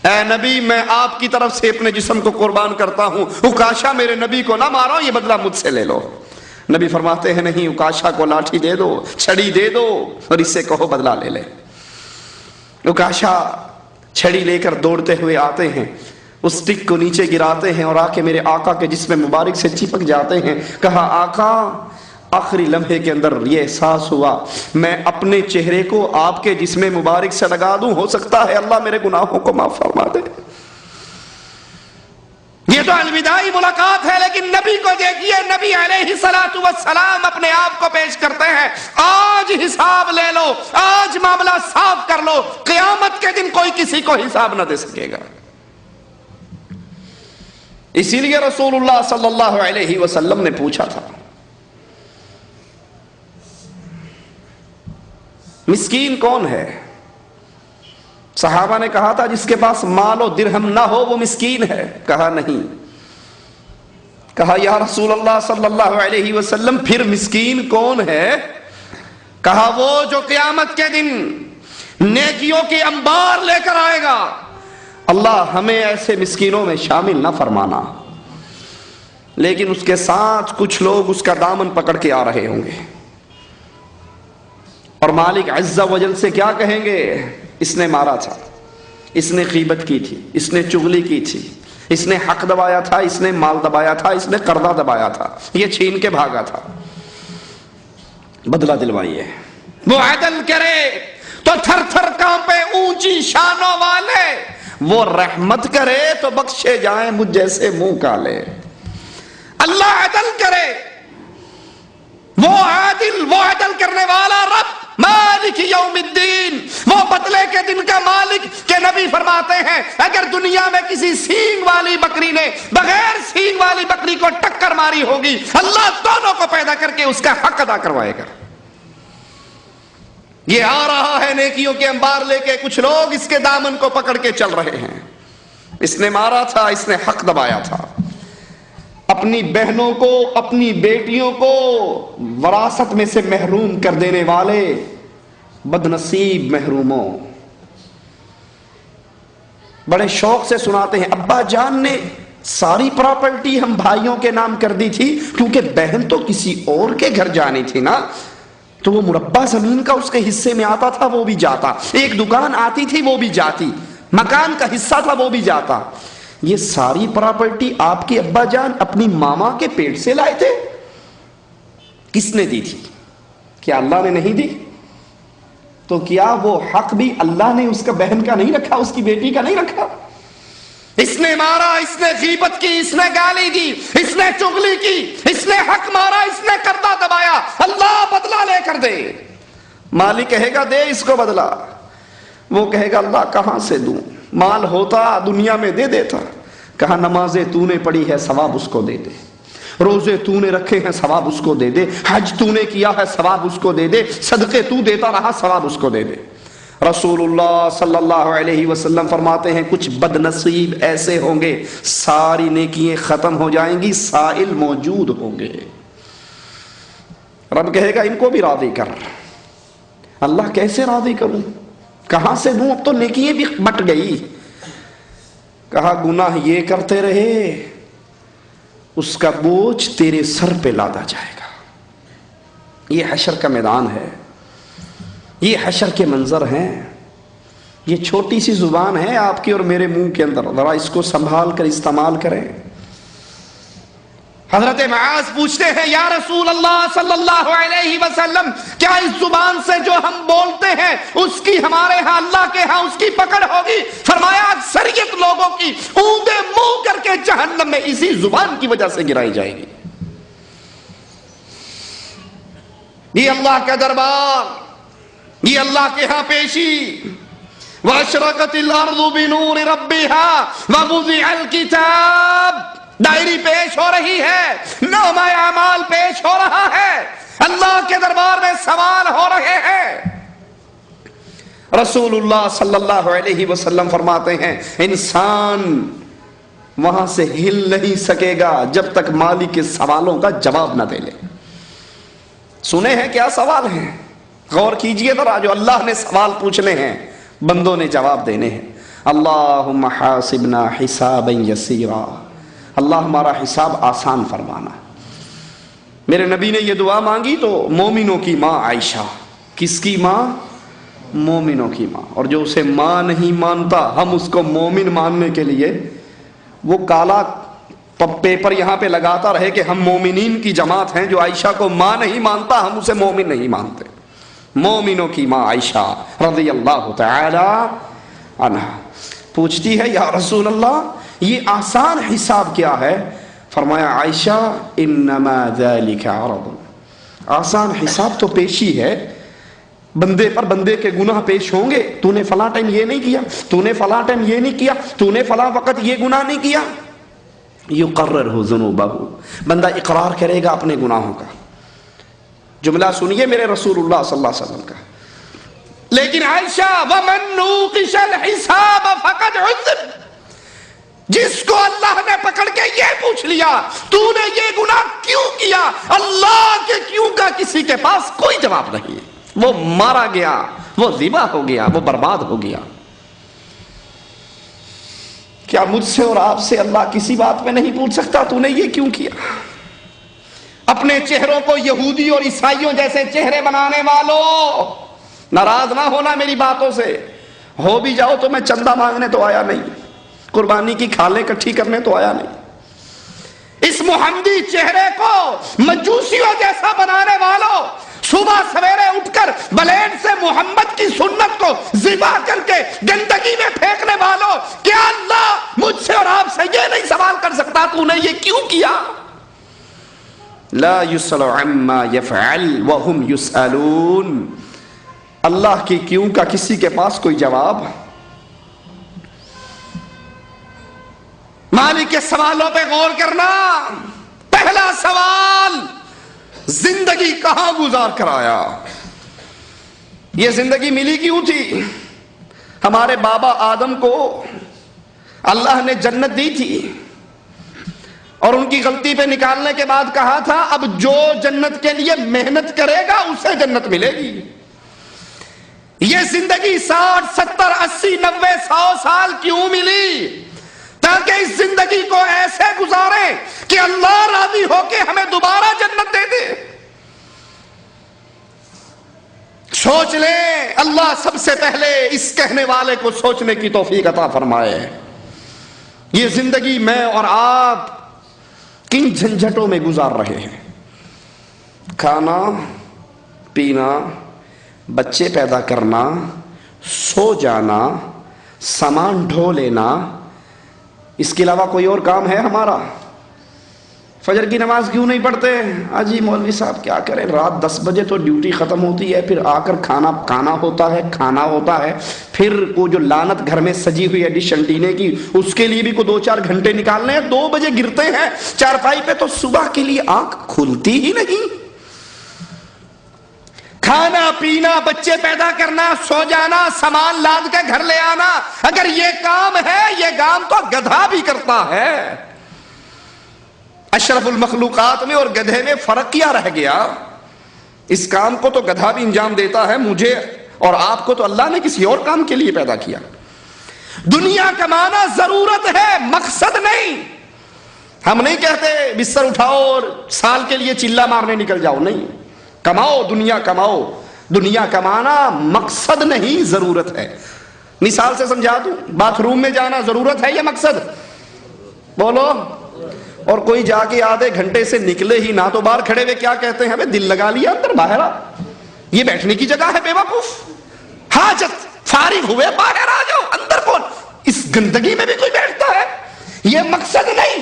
اے نبی میں آپ کی طرف سے اپنے جسم کو قربان کرتا ہوں، اکاشا میرے نبی کو نہ مارو، یہ بدلہ مجھ سے لے لو. نبی فرماتے ہیں نہیں، اکاشا کو لاٹھی دے دو، چھڑی دے دو اور اس سے کہو بدلہ لے لے. اکاشا چھڑی لے کر دوڑتے ہوئے آتے ہیں، اس سٹک کو نیچے گراتے ہیں اور آ کے میرے آقا کے جسم مبارک سے چپک جاتے ہیں. کہا آقا آخری لمحے کے اندر یہ احساس ہوا میں اپنے چہرے کو آپ کے جسم مبارک سے لگا دوں، ہو سکتا ہے اللہ میرے گناہوں کو معاف فرما دے. یہ تو الوداعی ملاقات ہے، لیکن نبی کو دیکھیے، نبی علیہ الصلوۃ والسلام اپنے آپ کو پیش کرتے ہیں. آج حساب لے لو، آج معاملہ صاف کر لو، قیامت کے دن کوئی کسی کو حساب نہ دے سکے گا. اسی لیے رسول اللہ صلی اللہ علیہ وسلم نے پوچھا تھا مسکین کون ہے؟ صحابہ نے کہا تھا جس کے پاس مال و درہم نہ ہو وہ مسکین ہے. کہا نہیں. کہا یا رسول اللہ صلی اللہ علیہ وسلم پھر مسکین کون ہے؟ کہا وہ جو قیامت کے دن نیکیوں کی انبار لے کر آئے گا. اللہ ہمیں ایسے مسکینوں میں شامل نہ فرمانا. لیکن اس کے ساتھ کچھ لوگ اس کا دامن پکڑ کے آ رہے ہوں گے اور مالک عز و جل سے کیا کہیں گے؟ اس نے مارا تھا، اس نے غیبت کی تھی، اس نے چغلی کی تھی، اس نے حق دبایا تھا، اس نے مال دبایا تھا، اس نے قرضہ دبایا تھا، یہ چھین کے بھاگا تھا، بدلہ دلوائیے. وہ عدل کرے تو تھر تھر کانپے اونچی شانوں والے، وہ رحمت کرے تو بخشے جائیں مجھ جیسے منہ کالے. اللہ عدل کرے، وہ عدل کرنے والا رب مالک یوم الدین، وہ بدلے کے دن کا مالک کہ نبی فرماتے ہیں اگر دنیا میں کسی سینگ والی بکری نے بغیر سینگ والی بکری کو ٹکر ماری ہوگی، اللہ دونوں کو پیدا کر کے اس کا حق ادا کروائے گا. یہ آ رہا ہے نیکیوں کے انبار لے کے، کچھ لوگ اس کے دامن کو پکڑ کے چل رہے ہیں. اس نے مارا تھا، اس نے حق دبایا تھا. اپنی بہنوں کو، اپنی بیٹیوں کو وراثت میں سے محروم کر دینے والے بدنصیب محروموں. بڑے شوق سے سناتے ہیں ابا جان نے ساری پراپرٹی ہم بھائیوں کے نام کر دی تھی، کیونکہ بہن تو کسی اور کے گھر جانی تھی نا، تو وہ مربع زمین کا اس کے حصے میں آتا تھا وہ بھی جاتا، ایک دکان آتی تھی وہ بھی جاتی، مکان کا حصہ تھا وہ بھی جاتا. یہ ساری پراپرٹی آپ کے ابا جان اپنی ماما کے پیٹ سے لائے تھے. کس نے دی تھی؟ کیا اللہ نے نہیں دی؟ تو کیا وہ حق بھی اللہ نے اس کا بہن کا نہیں رکھا، اس کی بیٹی کا نہیں رکھا؟ اس نے مارا، اس نے غیبت کی، اس نے گالی دی، اس نے چغلی کی، اس نے حق مارا، اس نے قرضہ دبایا، اللہ بدلہ لے کر دے. مالک کہے گا دے اس کو بدلہ، وہ کہے گا اللہ کہاں سے دوں، مال ہوتا دنیا میں دے دیتا. کہا نمازیں تو نے پڑھی ہے ثواب اس کو دے دے، روزے تو نے رکھے ہیں ثواب اس کو دے دے، حج تو نے کیا ہے ثواب اس کو دے دے، صدقے تو دیتا رہا ثواب اس کو دے دے. رسولullah صلی اللہ علیہ وسلم فرماتے ہیں کچھ بد نصیب ایسے ہوں گے ساری نیکیاں ختم ہو جائیں گی، سائل موجود ہوں گے، رب کہے گا ان کو بھی راضی کر۔ اللہ کیسے راضی کروں، کہاں سے دوں، اب تو نیکیاں بھی بٹ گئی۔ کہا گناہ یہ کرتے رہے اس کا بوجھ تیرے سر پہ لادا جائے گا۔ یہ حشر کا میدان ہے، یہ حشر کے منظر ہیں، یہ چھوٹی سی زبان ہے آپ کی اور میرے منہ کے اندر، ذرا اس کو سنبھال کر استعمال کریں۔ حضرت معاذ پوچھتے ہیں یا رسول اللہ صلی اللہ علیہ وسلم کیا اس زبان سے جو ہم بولتے ہیں اس کی ہمارے ہاں اللہ کے ہاں اس کی پکڑ ہوگی؟ فرمایا اکثریت لوگوں کی اونگیں منہ کر کے جہنم میں اسی زبان کی وجہ سے گرائی جائے گی۔ یہ اللہ کا دربار، یہ اللہ کے ہاں پیشی۔ وَأَشْرَقَتِ الْأَرْضُ بِنُورِ رَبِّهَا وَوُضِعَ الْكِتَابُ، ڈائری پیش ہو رہی ہے، نامہ اعمال پیش ہو رہا ہے، اللہ کے دربار میں سوال ہو رہے ہیں۔ رسول اللہ صلی اللہ علیہ وسلم فرماتے ہیں انسان وہاں سے ہل نہیں سکے گا جب تک مالک کے سوالوں کا جواب نہ دے لے۔ سنے ہیں کیا سوال ہیں؟ غور کیجئے ذرا، جو اللہ نے سوال پوچھنے ہیں بندوں نے جواب دینے ہیں۔ اللہم حاسبنا حسابا یسیرا، اللہ ہمارا حساب آسان فرمانا۔ میرے نبی نے یہ دعا مانگی تو مومنوں کی ماں عائشہ، کس کی ماں؟ مومنوں کی ماں۔ اور جو اسے ماں نہیں مانتا ہم اس کو مومن ماننے کے لیے وہ کالا پیپر یہاں پہ لگاتا رہے کہ ہم مومنین کی جماعت ہیں، جو عائشہ کو ماں نہیں مانتا ہم اسے مومن نہیں مانتے۔ مومنوں کی ماں عائشہ رضی اللہ تعالی عنہا پوچھتی ہے یا رسول اللہ یہ آسان حساب کیا ہے؟ فرمایا عائشہ انما ذلک عرض، آسان حساب تو پیشی ہے، بندے پر بندے کے گناہ پیش ہوں گے، تو نے فلاں ٹائم یہ نہیں کیا، تو نے فلاں ٹائم یہ نہیں کیا، تو نے فلاں وقت یہ گناہ نہیں کیا۔ یقررہ ذنوبہ، بندہ اقرار کرے گا اپنے گناہوں کا۔ جملہ سنیے میرے رسول اللہ صلی اللہ علیہ وسلم کا۔ لیکن عائشہ وَمَن نُوقِشَ الْحِسَابَ فَقَدْ عُذِّبَ، جس کو اللہ نے پکڑ کے یہ پوچھ لیا تو نے یہ گناہ کیوں کیا، اللہ کے کیوں کا کسی کے پاس کوئی جواب نہیں، وہ مارا گیا، وہ ذبح ہو گیا، وہ برباد ہو گیا۔ کیا مجھ سے اور آپ سے اللہ کسی بات میں نہیں پوچھ سکتا تو نے یہ کیوں کیا؟ اپنے چہروں کو یہودی اور عیسائیوں جیسے چہرے بنانے والوں، ناراض نہ ہونا میری باتوں سے، ہو بھی جاؤ تو میں چندہ مانگنے تو آیا نہیں، قربانی کی کھالیں کٹھی کرنے تو آیا نہیں۔ اس محمدی چہرے کو مجوسیوں جیسا بنانے والوں، صبح سویرے اٹھ کر بلیڈ سے محمد کی سنت کو ذبح کر کے گندگی میں پھینکنے والوں، کیا اللہ مجھ سے اور آپ سے یہ نہیں سوال کر سکتا تو نے یہ کیوں کیا؟ لا يسأل عما يفعل وهم يسألون، اللہ کی کیوں کا کسی کے پاس کوئی جواب؟ مالک کے سوالوں پہ غور کرنا۔ پہلا سوال، زندگی کہاں گزار کر آیا؟ یہ زندگی ملی کیوں تھی؟ ہمارے بابا آدم کو اللہ نے جنت دی تھی اور ان کی غلطی پہ نکالنے کے بعد کہا تھا اب جو جنت کے لیے محنت کرے گا اسے جنت ملے گی۔ یہ زندگی 60 70 80 90 100 سال کیوں ملی؟ تاکہ اس زندگی کو ایسے گزاریں کہ اللہ راضی ہو کے ہمیں دوبارہ جنت دے دے۔ سوچ لیں، اللہ سب سے پہلے اس کہنے والے کو سوچنے کی توفیق عطا فرمائے۔ یہ زندگی میں اور آپ کن جھنجھٹوں میں گزار رہے ہیں؟ کھانا پینا، بچے پیدا کرنا، سو جانا، سامان ڈھو لینا، اس کے علاوہ کوئی اور کام ہے ہمارا؟ فجر کی نماز کیوں نہیں پڑھتے؟ جی مولوی صاحب کیا کریں، رات 10 بجے تو ڈیوٹی ختم ہوتی ہے، پھر آ کر کھانا ہوتا ہے، پھر وہ جو لعنت گھر میں سجی ہوئی ہے ڈش انٹینے کی، اس کے لیے بھی کو 2-4 گھنٹے نکالنے ہیں، 2 بجے گرتے ہیں چارپائی پہ تو صبح کے لیے آنکھ کھلتی ہی نہیں۔ کھانا پینا، بچے پیدا کرنا، سو جانا، سامان لاد کے گھر لے آنا، اگر یہ کام ہے، یہ کام تو گدھا بھی کرتا ہے۔ اشرف المخلوقات میں اور گدھے میں فرق کیا رہ گیا؟ اس کام کو تو گدھا بھی انجام دیتا ہے، مجھے اور آپ کو تو اللہ نے کسی اور کام کے لیے پیدا کیا۔ دنیا کمانا ضرورت ہے، مقصد نہیں۔ ہم نہیں کہتے بستر اٹھاؤ اور سال کے لیے چلا مارنے نکل جاؤ، نہیں، کماؤ، دنیا کماؤ۔ دنیا کمانا مقصد نہیں، ضرورت ہے۔ مثال سے سمجھا دوں، باتھ روم میں جانا ضرورت ہے یا مقصد؟ بولو۔ اور کوئی جا کے آدھے گھنٹے سے نکلے ہی نہ، تو باہر کھڑے ہوئے کیا کہتے ہیں؟ ہمیں دل لگا لیا اندر، باہر آ، یہ بیٹھنے کی جگہ ہے بے وقوف، حاجت فارغ ہوئے باہر آ جاؤ، اندر کون؟ اس گندگی میں بھی کوئی بیٹھتا ہے؟ یہ مقصد نہیں،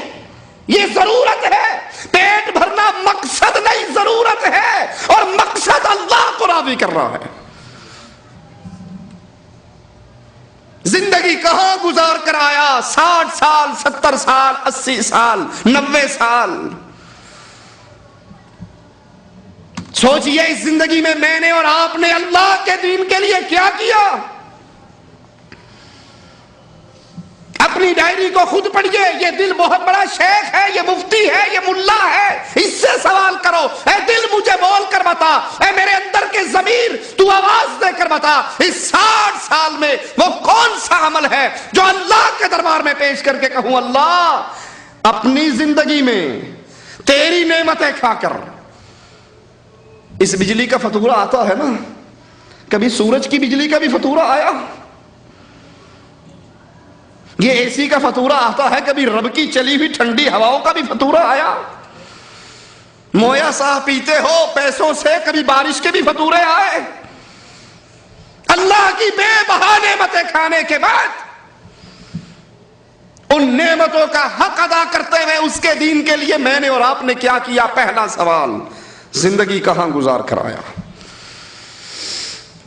یہ ضرورت ہے۔ پیٹ بھرنا مقصد نہیں، ضرورت ہے، اور مقصد اللہ کو راضی کر رہا ہے۔ زندگی کہاں گزار کر آیا؟ 60 سال، 70 سال، 80 سال، 90 سال۔ سوچئے اس زندگی میں نے اور آپ نے اللہ کے دین کے لیے کیا کیا؟ اپنی ڈائری کو خود پڑھیے، یہ دل بہت بڑا شیخ ہے، یہ مفتی ہے، یہ ملا ہے، اس سے سوال کرو، اے دل مجھے بول کر بتا، اے میرے اندر کے ضمیر تو آواز دے کر بتا، اس 60 سال میں وہ کون سا عمل ہے جو اللہ کے دربار میں پیش کر کے کہوں اللہ اپنی زندگی میں تیری نعمتیں کھا کر۔ اس بجلی کا فاتورہ آتا ہے نا، کبھی سورج کی بجلی کا بھی فاتورہ آیا؟ یہ اے سی کا فاتورہ آتا ہے، کبھی رب کی چلی ہوئی ٹھنڈی ہواؤں کا بھی فاتورہ آیا؟ مویا صاحب پیتے ہو پیسوں سے، کبھی بارش کے بھی فاتورے آئے؟ اللہ کی بے بہا نعمتیں کھانے کے بعد ان نعمتوں کا حق ادا کرتے ہوئے اس کے دین کے لیے میں نے اور آپ نے کیا کیا؟ پہلا سوال، زندگی کہاں گزار کر آیا؟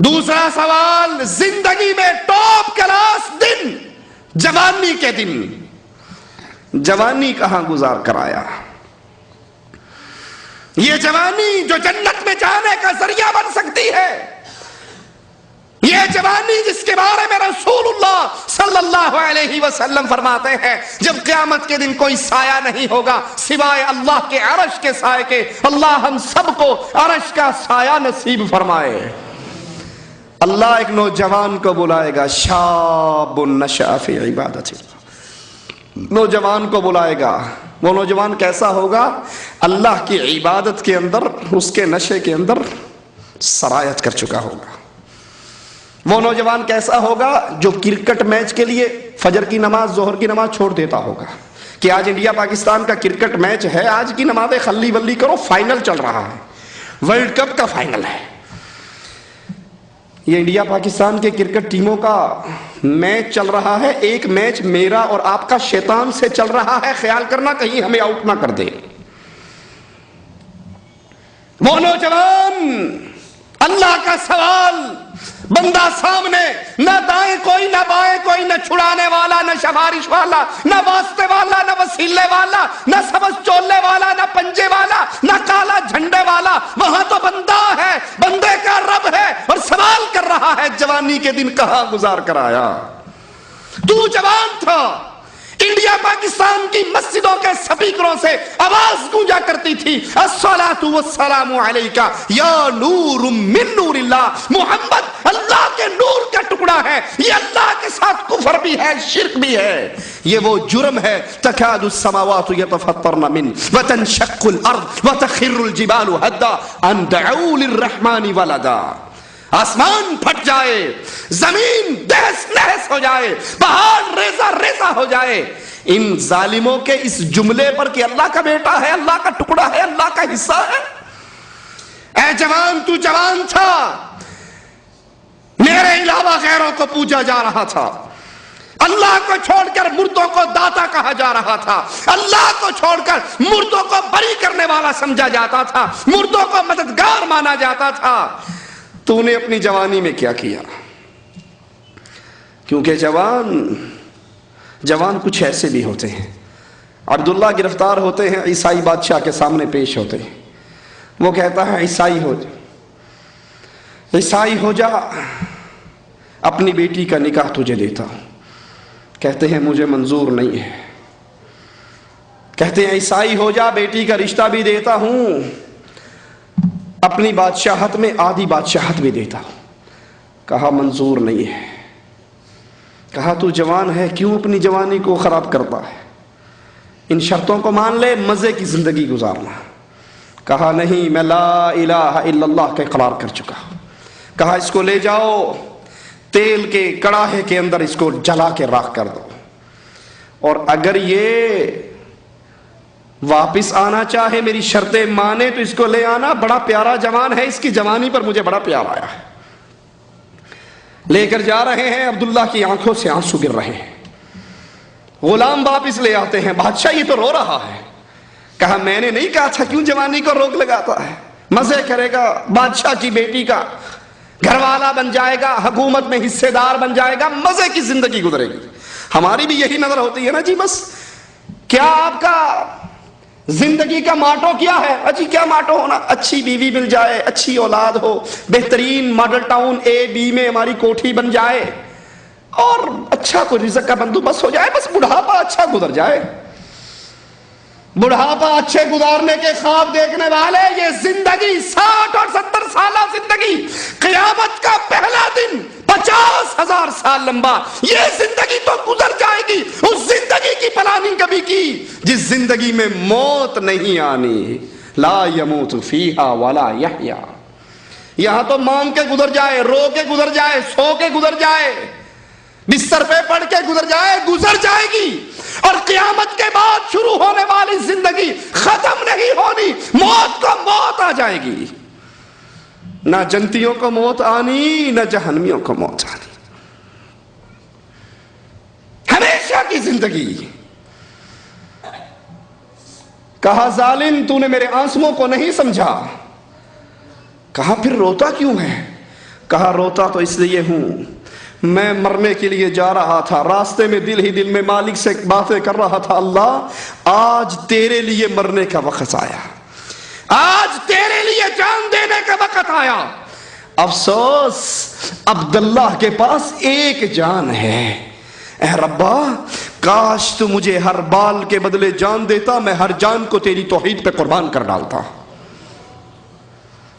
دوسرا سوال، زندگی میں ٹاپ کلاس دن، جوانی کے دن، جوانی کہاں گزار کر آیا؟ یہ جوانی جو جنت میں جانے کا ذریعہ بن سکتی ہے، یہ جوانی جس کے بارے میں رسول اللہ صلی اللہ علیہ وسلم فرماتے ہیں جب قیامت کے دن کوئی سایہ نہیں ہوگا سوائے اللہ کے عرش کے سائے کے، اللہ ہم سب کو عرش کا سایہ نصیب فرمائے۔ اللہ ایک نوجوان کو بلائے گا، شاب نشأ فی عبادت اللہ، نوجوان کو بلائے گا۔ وہ نوجوان کیسا ہوگا؟ اللہ کی عبادت کے اندر، اس کے نشے کے اندر سرایت کر چکا ہوگا۔ وہ نوجوان کیسا ہوگا؟ جو کرکٹ میچ کے لیے فجر کی نماز، ظہر کی نماز چھوڑ دیتا ہوگا کہ آج انڈیا پاکستان کا کرکٹ میچ ہے، آج کی نمازیں خلی بلی کرو، فائنل چل رہا ہے، ورلڈ کپ کا فائنل ہے۔ یہ انڈیا پاکستان کے کرکٹ ٹیموں کا میچ چل رہا ہے، ایک میچ میرا اور آپ کا شیطان سے چل رہا ہے، خیال کرنا کہیں ہمیں آؤٹ نہ کر دے۔ وہ نوجوان، اللہ کا سوال، بندہ سامنے، نہ دائیں کوئی نہ بائیں کوئی، نہ چھڑانے والا نہ سفارش والا، نہ واسطے والا نہ وسیلے والا، نہ سبز چولے والا نہ پنجے والا، نہ کالا جھنڈے والا، وہاں تو بندہ ہے، بندے کا رب ہے، اور سوال کر رہا ہے جوانی کے دن کہاں گزار کر آیا؟ تو جوان تھا، انڈیا پاکستان کی مسجدوں کے سپیکروں سے آواز گونجا کرتی تھی، الصلاۃ والسلام علیک یا نور من نور اللہ، محمد اللہ کے نور کا ٹکڑا ہے۔ یہ اللہ کے ساتھ کفر بھی ہے، شرک بھی ہے، یہ وہ جرم ہے تکاد السماوات یتفطرن من وتنشق الارض وتخر الجبال هدا ان دعوا للرحمن ولدا۔ آسمان پھٹ جائے، زمین دہس نہس ہو جائے، پہاڑ ریزہ ریزہ ہو جائے، ان ظالموں کے اس جملے پر کہ اللہ کا بیٹا ہے، اللہ کا ٹکڑا ہے، اللہ کا حصہ ہے۔ اے جوان، تو جوان تھا، میرے علاوہ غیروں کو پوجا جا رہا تھا، اللہ کو چھوڑ کر مردوں کو داتا کہا جا رہا تھا، اللہ کو چھوڑ کر مردوں کو بری کرنے والا سمجھا جاتا تھا، مردوں کو مددگار مانا جاتا تھا۔ تو نے اپنی جوانی میں کیا کیا؟ کیونکہ جوان کچھ ایسے بھی ہوتے ہیں۔ عبداللہ گرفتار ہوتے ہیں، عیسائی بادشاہ کے سامنے پیش ہوتے ہیں، وہ کہتا ہے عیسائی ہو، عیسائی ہو جا، اپنی بیٹی کا نکاح تجھے دیتا ہوں. کہتے ہیں مجھے منظور نہیں ہے. کہتے ہیں عیسائی ہو جا، بیٹی کا رشتہ بھی دیتا ہوں، اپنی بادشاہت میں آدھی بادشاہت بھی دیتا ہوں. کہا منظور نہیں ہے. کہا تو جوان ہے، کیوں اپنی جوانی کو خراب کرتا ہے؟ ان شرطوں کو مان لے، مزے کی زندگی گزارنا. کہا نہیں، میں لا الہ الا اللہ کا اقرار کر چکا. کہا اس کو لے جاؤ، تیل کے کڑاہے کے اندر اس کو جلا کے راکھ کر دو، اور اگر یہ واپس آنا چاہے، میری شرطیں مانے، تو اس کو لے آنا. بڑا پیارا جوان ہے، اس کی جوانی پر مجھے بڑا پیار آیا ہے. لے کر جا رہے ہیں، عبداللہ کی آنکھوں سے آنسو گر رہے ہیں. غلام واپس لے آتے ہیں. بادشاہ یہ تو رو رہا ہے. کہا میں نے نہیں کہا تھا کیوں جوانی کو روک لگاتا ہے؟ مزے کرے گا، بادشاہ کی بیٹی کا گھر والا بن جائے گا، حکومت میں حصے دار بن جائے گا، مزے کی زندگی گزرے گی. ہماری بھی یہی نظر ہوتی ہے نا جی. بس کیا آپ کا زندگی کا ماٹو کیا ہے؟ اجی کیا ماٹو ہونا؟ اچھی بیوی مل جائے، اچھی اولاد ہو، بہترین ماڈل ٹاؤن اے بی میں ہماری کوٹھی بن جائے، اور اچھا کوئی رزق کا بندوبست ہو جائے. بس بڑھاپا اچھا گزر جائے. بڑھاپا اچھے گزارنے کے خواب دیکھنے والے، یہ زندگی 60 اور 70 سالہ زندگی، قیامت کا پہلا دن 50,000 سال لمبا، یہ زندگی تو گزر جائے گی. اس زندگی کی پلاننگ کبھی کی جس زندگی میں موت نہیں آنی. لا یموت فیہا ولا یحیا. یہاں تو مانگ کے گزر جائے، رو کے گزر جائے، سو کے گزر جائے، بستر پہ پڑھ کے گزر جائے، گزر جائے گی. اور قیامت کے بعد شروع ہونے والی زندگی ختم نہیں ہونی. موت کو موت آ جائے گی. نہ جنتیوں کو موت آنی، نہ جہنمیوں کو موت آنی. ہمیشہ کی زندگی. کہا ظالم تو نے میرے آنسوؤں کو نہیں سمجھا. کہا پھر روتا کیوں ہے؟ کہا روتا تو اس لیے ہوں، میں مرنے کے لیے جا رہا تھا، راستے میں دل ہی دل میں مالک سے باتیں کر رہا تھا، اللہ آج تیرے لیے مرنے کا وقت آیا، آج تیرے لیے جان دینے کا وقت آیا. افسوس عبداللہ کے پاس ایک جان ہے. اے ربا کاش تو مجھے ہر بال کے بدلے جان دیتا، میں ہر جان کو تیری توحید پہ قربان کر ڈالتا.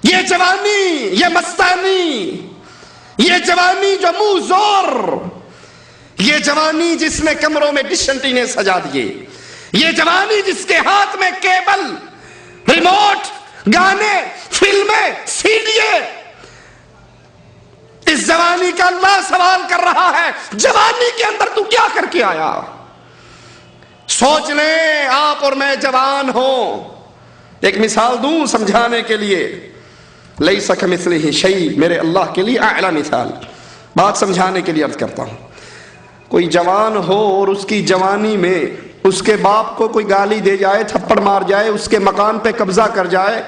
یہ جوانی، یہ مستانی، یہ جوانی جو منہ زور، یہ جوانی جس نے کمروں میں ڈش انٹینے سجا دیے، یہ جوانی جس کے ہاتھ میں کیبل، ریموٹ، گانے، فلمیں، سیڈیے، اس جوانی کا اللہ سوال کر رہا ہے جوانی کے اندر تو کیا کر کے آیا؟ سوچ لیں آپ اور میں جوان ہوں. ایک مثال دوں سمجھانے کے لیے. لیس کمثلہ شیء، میرے اللہ کے لیے اعلیٰ مثال. بات سمجھانے کے لیے عرض کرتا ہوں. کوئی جوان ہو اور اس کی جوانی میں اس کے باپ کو کوئی گالی دے جائے، تھپڑ مار جائے، اس کے مکان پہ قبضہ کر جائے،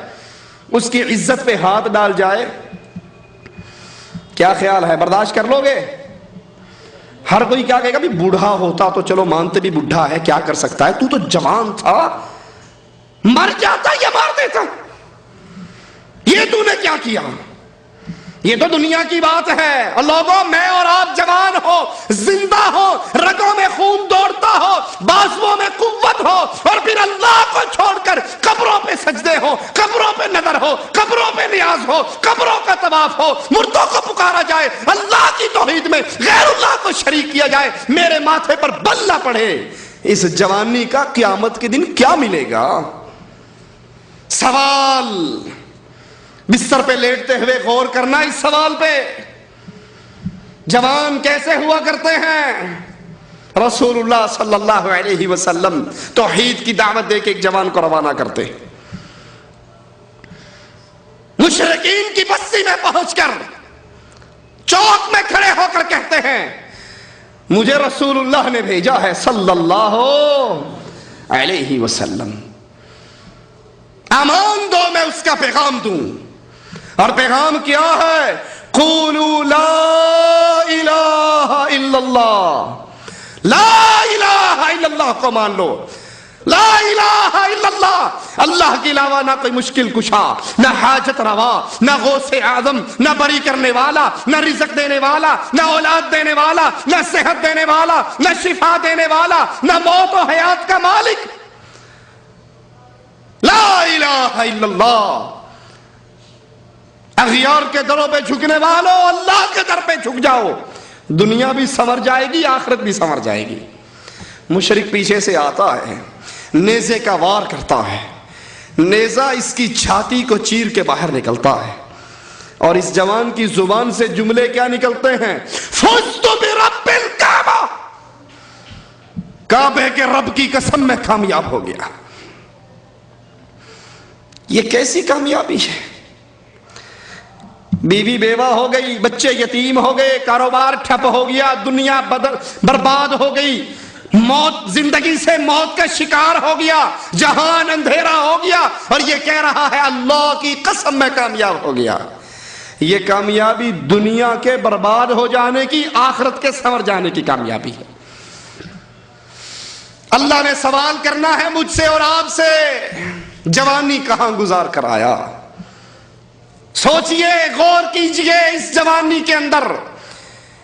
اس کی عزت پہ ہاتھ ڈال جائے، کیا خیال ہے؟ برداشت کر لو گے؟ ہر کوئی کیا کہے گا؟ بھی بوڑھا ہوتا تو چلو مانتے بھی بوڑھا ہے، کیا کر سکتا ہے، تو جوان تھا، مر جاتا یا مار دیتا. یہ تو نے کیا کیا؟ یہ تو دنیا کی بات ہے. اور لوگوں میں اور آپ جوان ہو، زندہ ہو، رگوں میں خون دوڑتا ہو، بازوؤں میں قوت ہو، اور پھر اللہ کو چھوڑ کر قبروں پہ سجدے ہو، قبروں پہ نظر ہو، قبروں پہ نیاز ہو، قبروں کا طواف ہو، مردوں کو پکارا جائے، اللہ کی توحید میں غیر اللہ کو شریک کیا جائے، میرے ماتھے پر بل نہ پڑے. اس جوانی کا قیامت کے دن کیا ملے گا؟ سوال بستر پہ لیٹتے ہوئے غور کرنا اس سوال پہ. جوان کیسے ہوا کرتے ہیں؟ رسول اللہ صلی اللہ علیہ وسلم توحید کی دعوت دے کے ایک جوان کو روانہ کرتے، مشرکین کی بستی میں پہنچ کر چوک میں کھڑے ہو کر کہتے ہیں مجھے رسول اللہ نے بھیجا ہے صلی اللہ علیہ وسلم، امان دو میں اس کا پیغام دوں. اور پیغام کیا ہے؟ قولوا لا الہ الا اللہ. لا الہ الا اللہ کو مان لو. لا الہ الا اللہ، اللہ کے علاوہ نہ کوئی مشکل کشا، نہ حاجت روا، نہ غوث اعظم، نہ بری کرنے والا، نہ رزق دینے والا، نہ اولاد دینے والا، نہ صحت دینے والا، نہ شفا دینے والا، نہ موت و حیات کا مالک، لا الہ الا اللہ۔ اغیار کے دروں پہ جھکنے والوں، اللہ کے در پہ جھک جاؤ، دنیا بھی سنور جائے گی، آخرت بھی سنور جائے گی۔ مشرک پیچھے سے آتا ہے، نیزے کا وار کرتا ہے، نیزہ اس کی چھاتی کو چیر کے باہر نکلتا ہے، اور اس جوان کی زبان سے جملے کیا نکلتے ہیں؟ فزت برب الکعبہ، کعبے کے رب کی قسم میں کامیاب ہو گیا۔ یہ کیسی کامیابی ہے؟ بیوی بیوہ ہو گئی، بچے یتیم ہو گئے، کاروبار ٹھپ ہو گیا، دنیا برباد ہو گئی، موت، زندگی سے موت کا شکار ہو گیا، جہان اندھیرا ہو گیا، اور یہ کہہ رہا ہے اللہ کی قسم میں کامیاب ہو گیا۔ یہ کامیابی دنیا کے برباد ہو جانے کی، آخرت کے سنور جانے کی کامیابی ہے۔ اللہ نے سوال کرنا ہے مجھ سے اور آپ سے، جوانی کہاں گزار کر آیا؟ سوچئے، غور کیجئے، اس جوانی کے اندر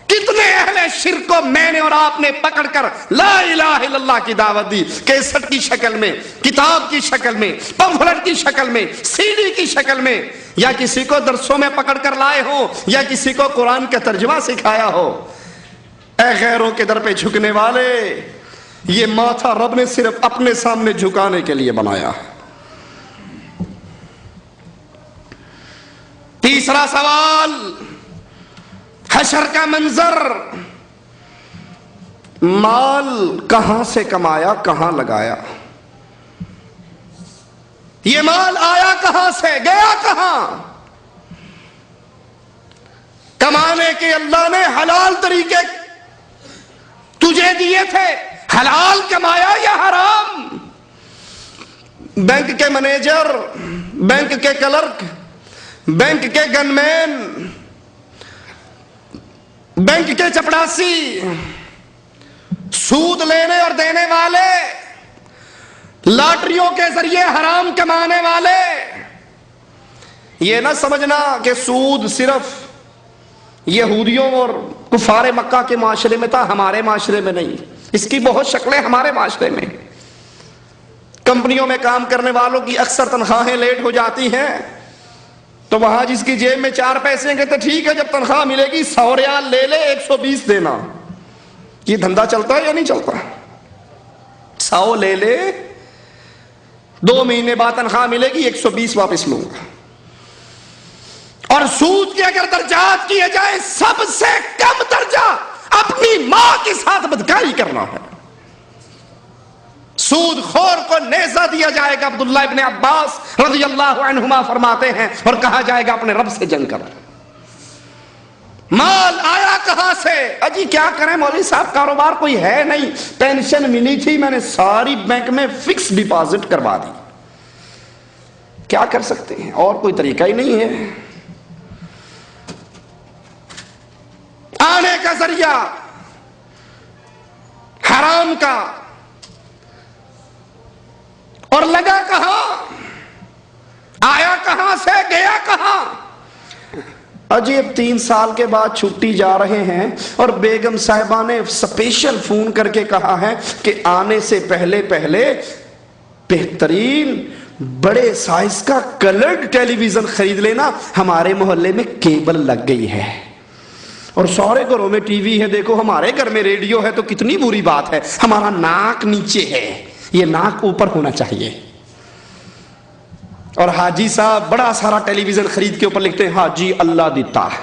کتنے اہل شرک کو میں نے اور آپ نے پکڑ کر لا الہ الا اللہ کی دعوت دی، کیسٹ کی شکل میں، کتاب کی شکل میں، پمفلٹ کی شکل میں، سی ڈی کی شکل میں، یا کسی کو درسوں میں پکڑ کر لائے ہوں، یا کسی کو قرآن کا ترجمہ سکھایا ہو۔ اے غیروں کے در پہ جھکنے والے، یہ ماتھا رب نے صرف اپنے سامنے جھکانے کے لیے بنایا۔ تیسرا سوال، حشر کا منظر، مال کہاں سے کمایا، کہاں لگایا؟ یہ مال آیا کہاں سے، گیا کہاں؟ کمانے کے اللہ نے حلال طریقے تجھے دیے تھے، حلال کمایا یا حرام؟ بینک کے مینیجر، بینک کے کلرک، بینک کے گن مین، بینک کے چپڑاسی، سود لینے اور دینے والے، لاٹریوں کے ذریعے حرام کمانے والے، یہ نہ سمجھنا کہ سود صرف یہودیوں اور کفار مکہ کے معاشرے میں تھا، ہمارے معاشرے میں نہیں۔ اس کی بہت شکلیں ہمارے معاشرے میں۔ کمپنیوں میں کام کرنے والوں کی اکثر تنخواہیں لیٹ ہو جاتی ہیں، تو وہاں جس کی جیب میں 4 پیسے ہیں تو ٹھیک ہے، جب تنخواہ ملے گی 100 ریال لے لے، 120 دینا۔ یہ دھندا چلتا ہے یا نہیں چلتا؟ 100 لے لے، 2 مہینے بعد تنخواہ ملے گی، 120 واپس لوں گا۔ اور سود کے اگر درجات کیے جائیں، سب سے کم درجہ اپنی ماں کے ساتھ بدکاری کرنا ہے۔ سود خور کو نیزہ دیا جائے گا، عبداللہ ابن عباس رضی اللہ عنہما فرماتے ہیں، اور کہا جائے گا اپنے رب سے جنگ کر۔ مال آیا کہاں سے؟ اجی کیا کریں مولوی صاحب، کاروبار کوئی ہے نہیں، پینشن ملی تھی، میں نے ساری بینک میں فکس ڈپازٹ کروا دی، کیا کر سکتے ہیں، اور کوئی طریقہ ہی نہیں ہے۔ آنے کا ذریعہ حرام کا، اور لگا کہاں، آیا کہاں سے، گیا کہاں؟ اجی اب 3 سال کے بعد چھٹی جا رہے ہیں، اور بیگم صاحبہ نے سپیشل فون کر کے کہا ہے کہ آنے سے پہلے بہترین بڑے سائز کا کلرڈ ٹیلی ویژن خرید لینا، ہمارے محلے میں کیبل لگ گئی ہے، اور سارے گھروں میں ٹی وی ہے، دیکھو ہمارے گھر میں ریڈیو ہے، تو کتنی بری بات ہے، ہمارا ناک نیچے ہے، یہ ناک اوپر ہونا چاہیے۔ اور حاجی صاحب بڑا سارا ٹیلی ویژن خرید کے اوپر لکھتے ہیں حاجی اللہ دیتا ہے۔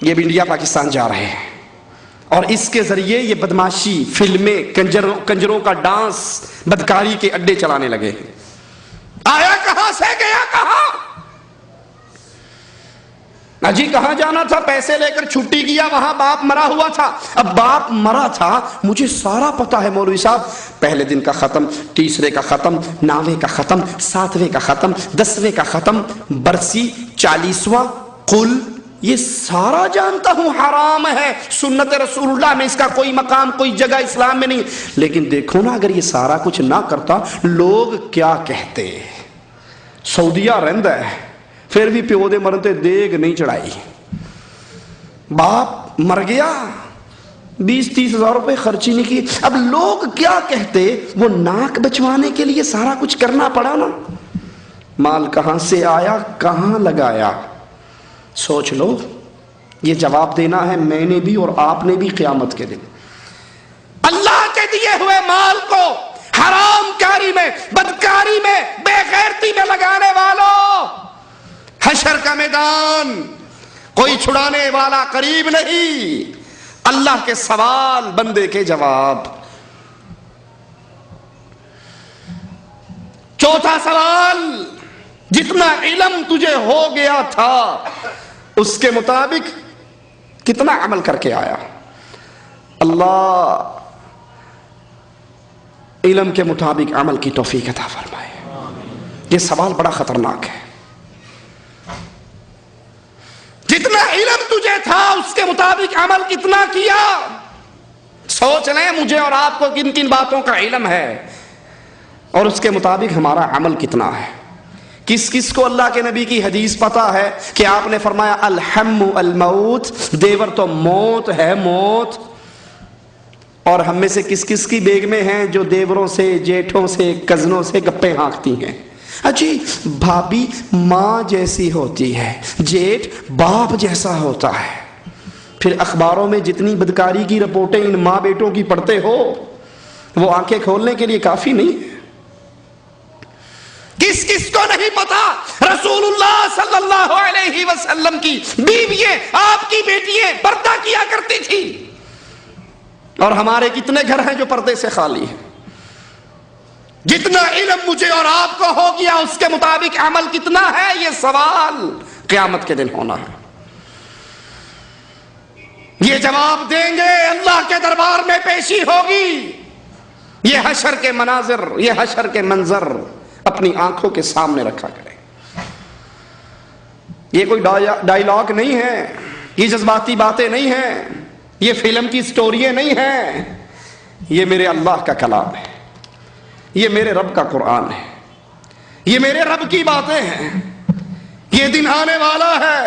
یہ بھی انڈیا پاکستان جا رہے ہیں، اور اس کے ذریعے یہ بدماشی، فلمیں، کنجروں کا ڈانس، بدکاری کے اڈے چلانے لگے ہیں۔ آیا کہاں سے، گیا کہاں؟ اجی کہاں جانا تھا، پیسے لے کر چھٹی کیا، وہاں باپ مرا ہوا تھا۔ اب باپ مرا تھا، مجھے سارا پتا ہے مولوی صاحب، پہلے دن کا ختم، تیسرے کا ختم، 9ویں کا ختم، 7ویں کا ختم، 10ویں کا ختم، برسی، 40واں، قل، یہ سارا جانتا ہوں حرام ہے، سنت رسول اللہ میں اس کا کوئی مقام کوئی جگہ اسلام میں نہیں، لیکن دیکھو نا اگر یہ سارا کچھ نہ کرتا لوگ کیا کہتے۔ سعودیہ رہندا ہے پھر بھی پیو دے مرن تے دیگ نہیں چڑھائی، باپ مر گیا 20-30 ہزار روپے خرچی نہیں کی، اب لوگ کیا کہتے، وہ ناک بچوانے کے لیے سارا کچھ کرنا پڑا نا۔ مال کہاں سے آیا کہاں لگایا، سوچ لو، یہ جواب دینا ہے میں نے بھی اور آپ نے بھی قیامت کے دن۔ اللہ کے دیے ہوئے مال کو حرام کاری میں، بدکاری میں، بے غیرتی میں لگانے والوں، حشر کا میدان کوئی چھڑانے والا قریب نہیں، اللہ کے سوال بندے کے جواب۔ چوتھا سوال، جتنا علم تجھے ہو گیا تھا اس کے مطابق کتنا عمل کر کے آیا؟ اللہ علم کے مطابق عمل کی توفیق عطا فرمائے۔ یہ سوال بڑا خطرناک ہے۔ جتنا علم تجھے تھا اس کے مطابق عمل کتنا کیا؟ سوچ لیں مجھے اور آپ کو کن کن باتوں کا علم ہے اور اس کے مطابق ہمارا عمل کتنا ہے۔ کس کس کو اللہ کے نبی کی حدیث پتا ہے کہ آپ نے فرمایا الحم الموت، دیور تو موت ہے، موت۔ اور ہم میں سے کس کس کی بیگمیں ہیں جو دیوروں سے، جیٹھوں سے، کزنوں سے گپیں ہانکتی ہیں؟ اجی بھابی ماں جیسی ہوتی ہے، جیٹھ باپ جیسا ہوتا ہے۔ پھر اخباروں میں جتنی بدکاری کی رپورٹیں ان ماں بیٹوں کی پڑھتے ہو وہ آنکھیں کھولنے کے لیے کافی نہیں۔ کس کس کو نہیں پتا رسول اللہ صلی اللہ علیہ وسلم کی بیوییں، آپ کی بیٹیاں پردہ کیا کرتی تھی، اور ہمارے کتنے گھر ہیں جو پردے سے خالی ہیں؟ جتنا علم مجھے اور آپ کو ہو گیا اس کے مطابق عمل کتنا ہے، یہ سوال قیامت کے دن ہونا ہے۔ یہ جواب دیں گے، اللہ کے دربار میں پیشی ہوگی۔ یہ حشر کے مناظر، یہ حشر کے منظر اپنی آنکھوں کے سامنے رکھا کریں۔ یہ کوئی ڈائیلاگ نہیں ہے، یہ جذباتی باتیں نہیں ہیں، یہ فلم کی سٹوریاں نہیں ہیں، یہ میرے اللہ کا کلام ہے، یہ میرے رب کا قرآن ہے، یہ میرے رب کی باتیں ہیں۔ یہ دن آنے والا ہے،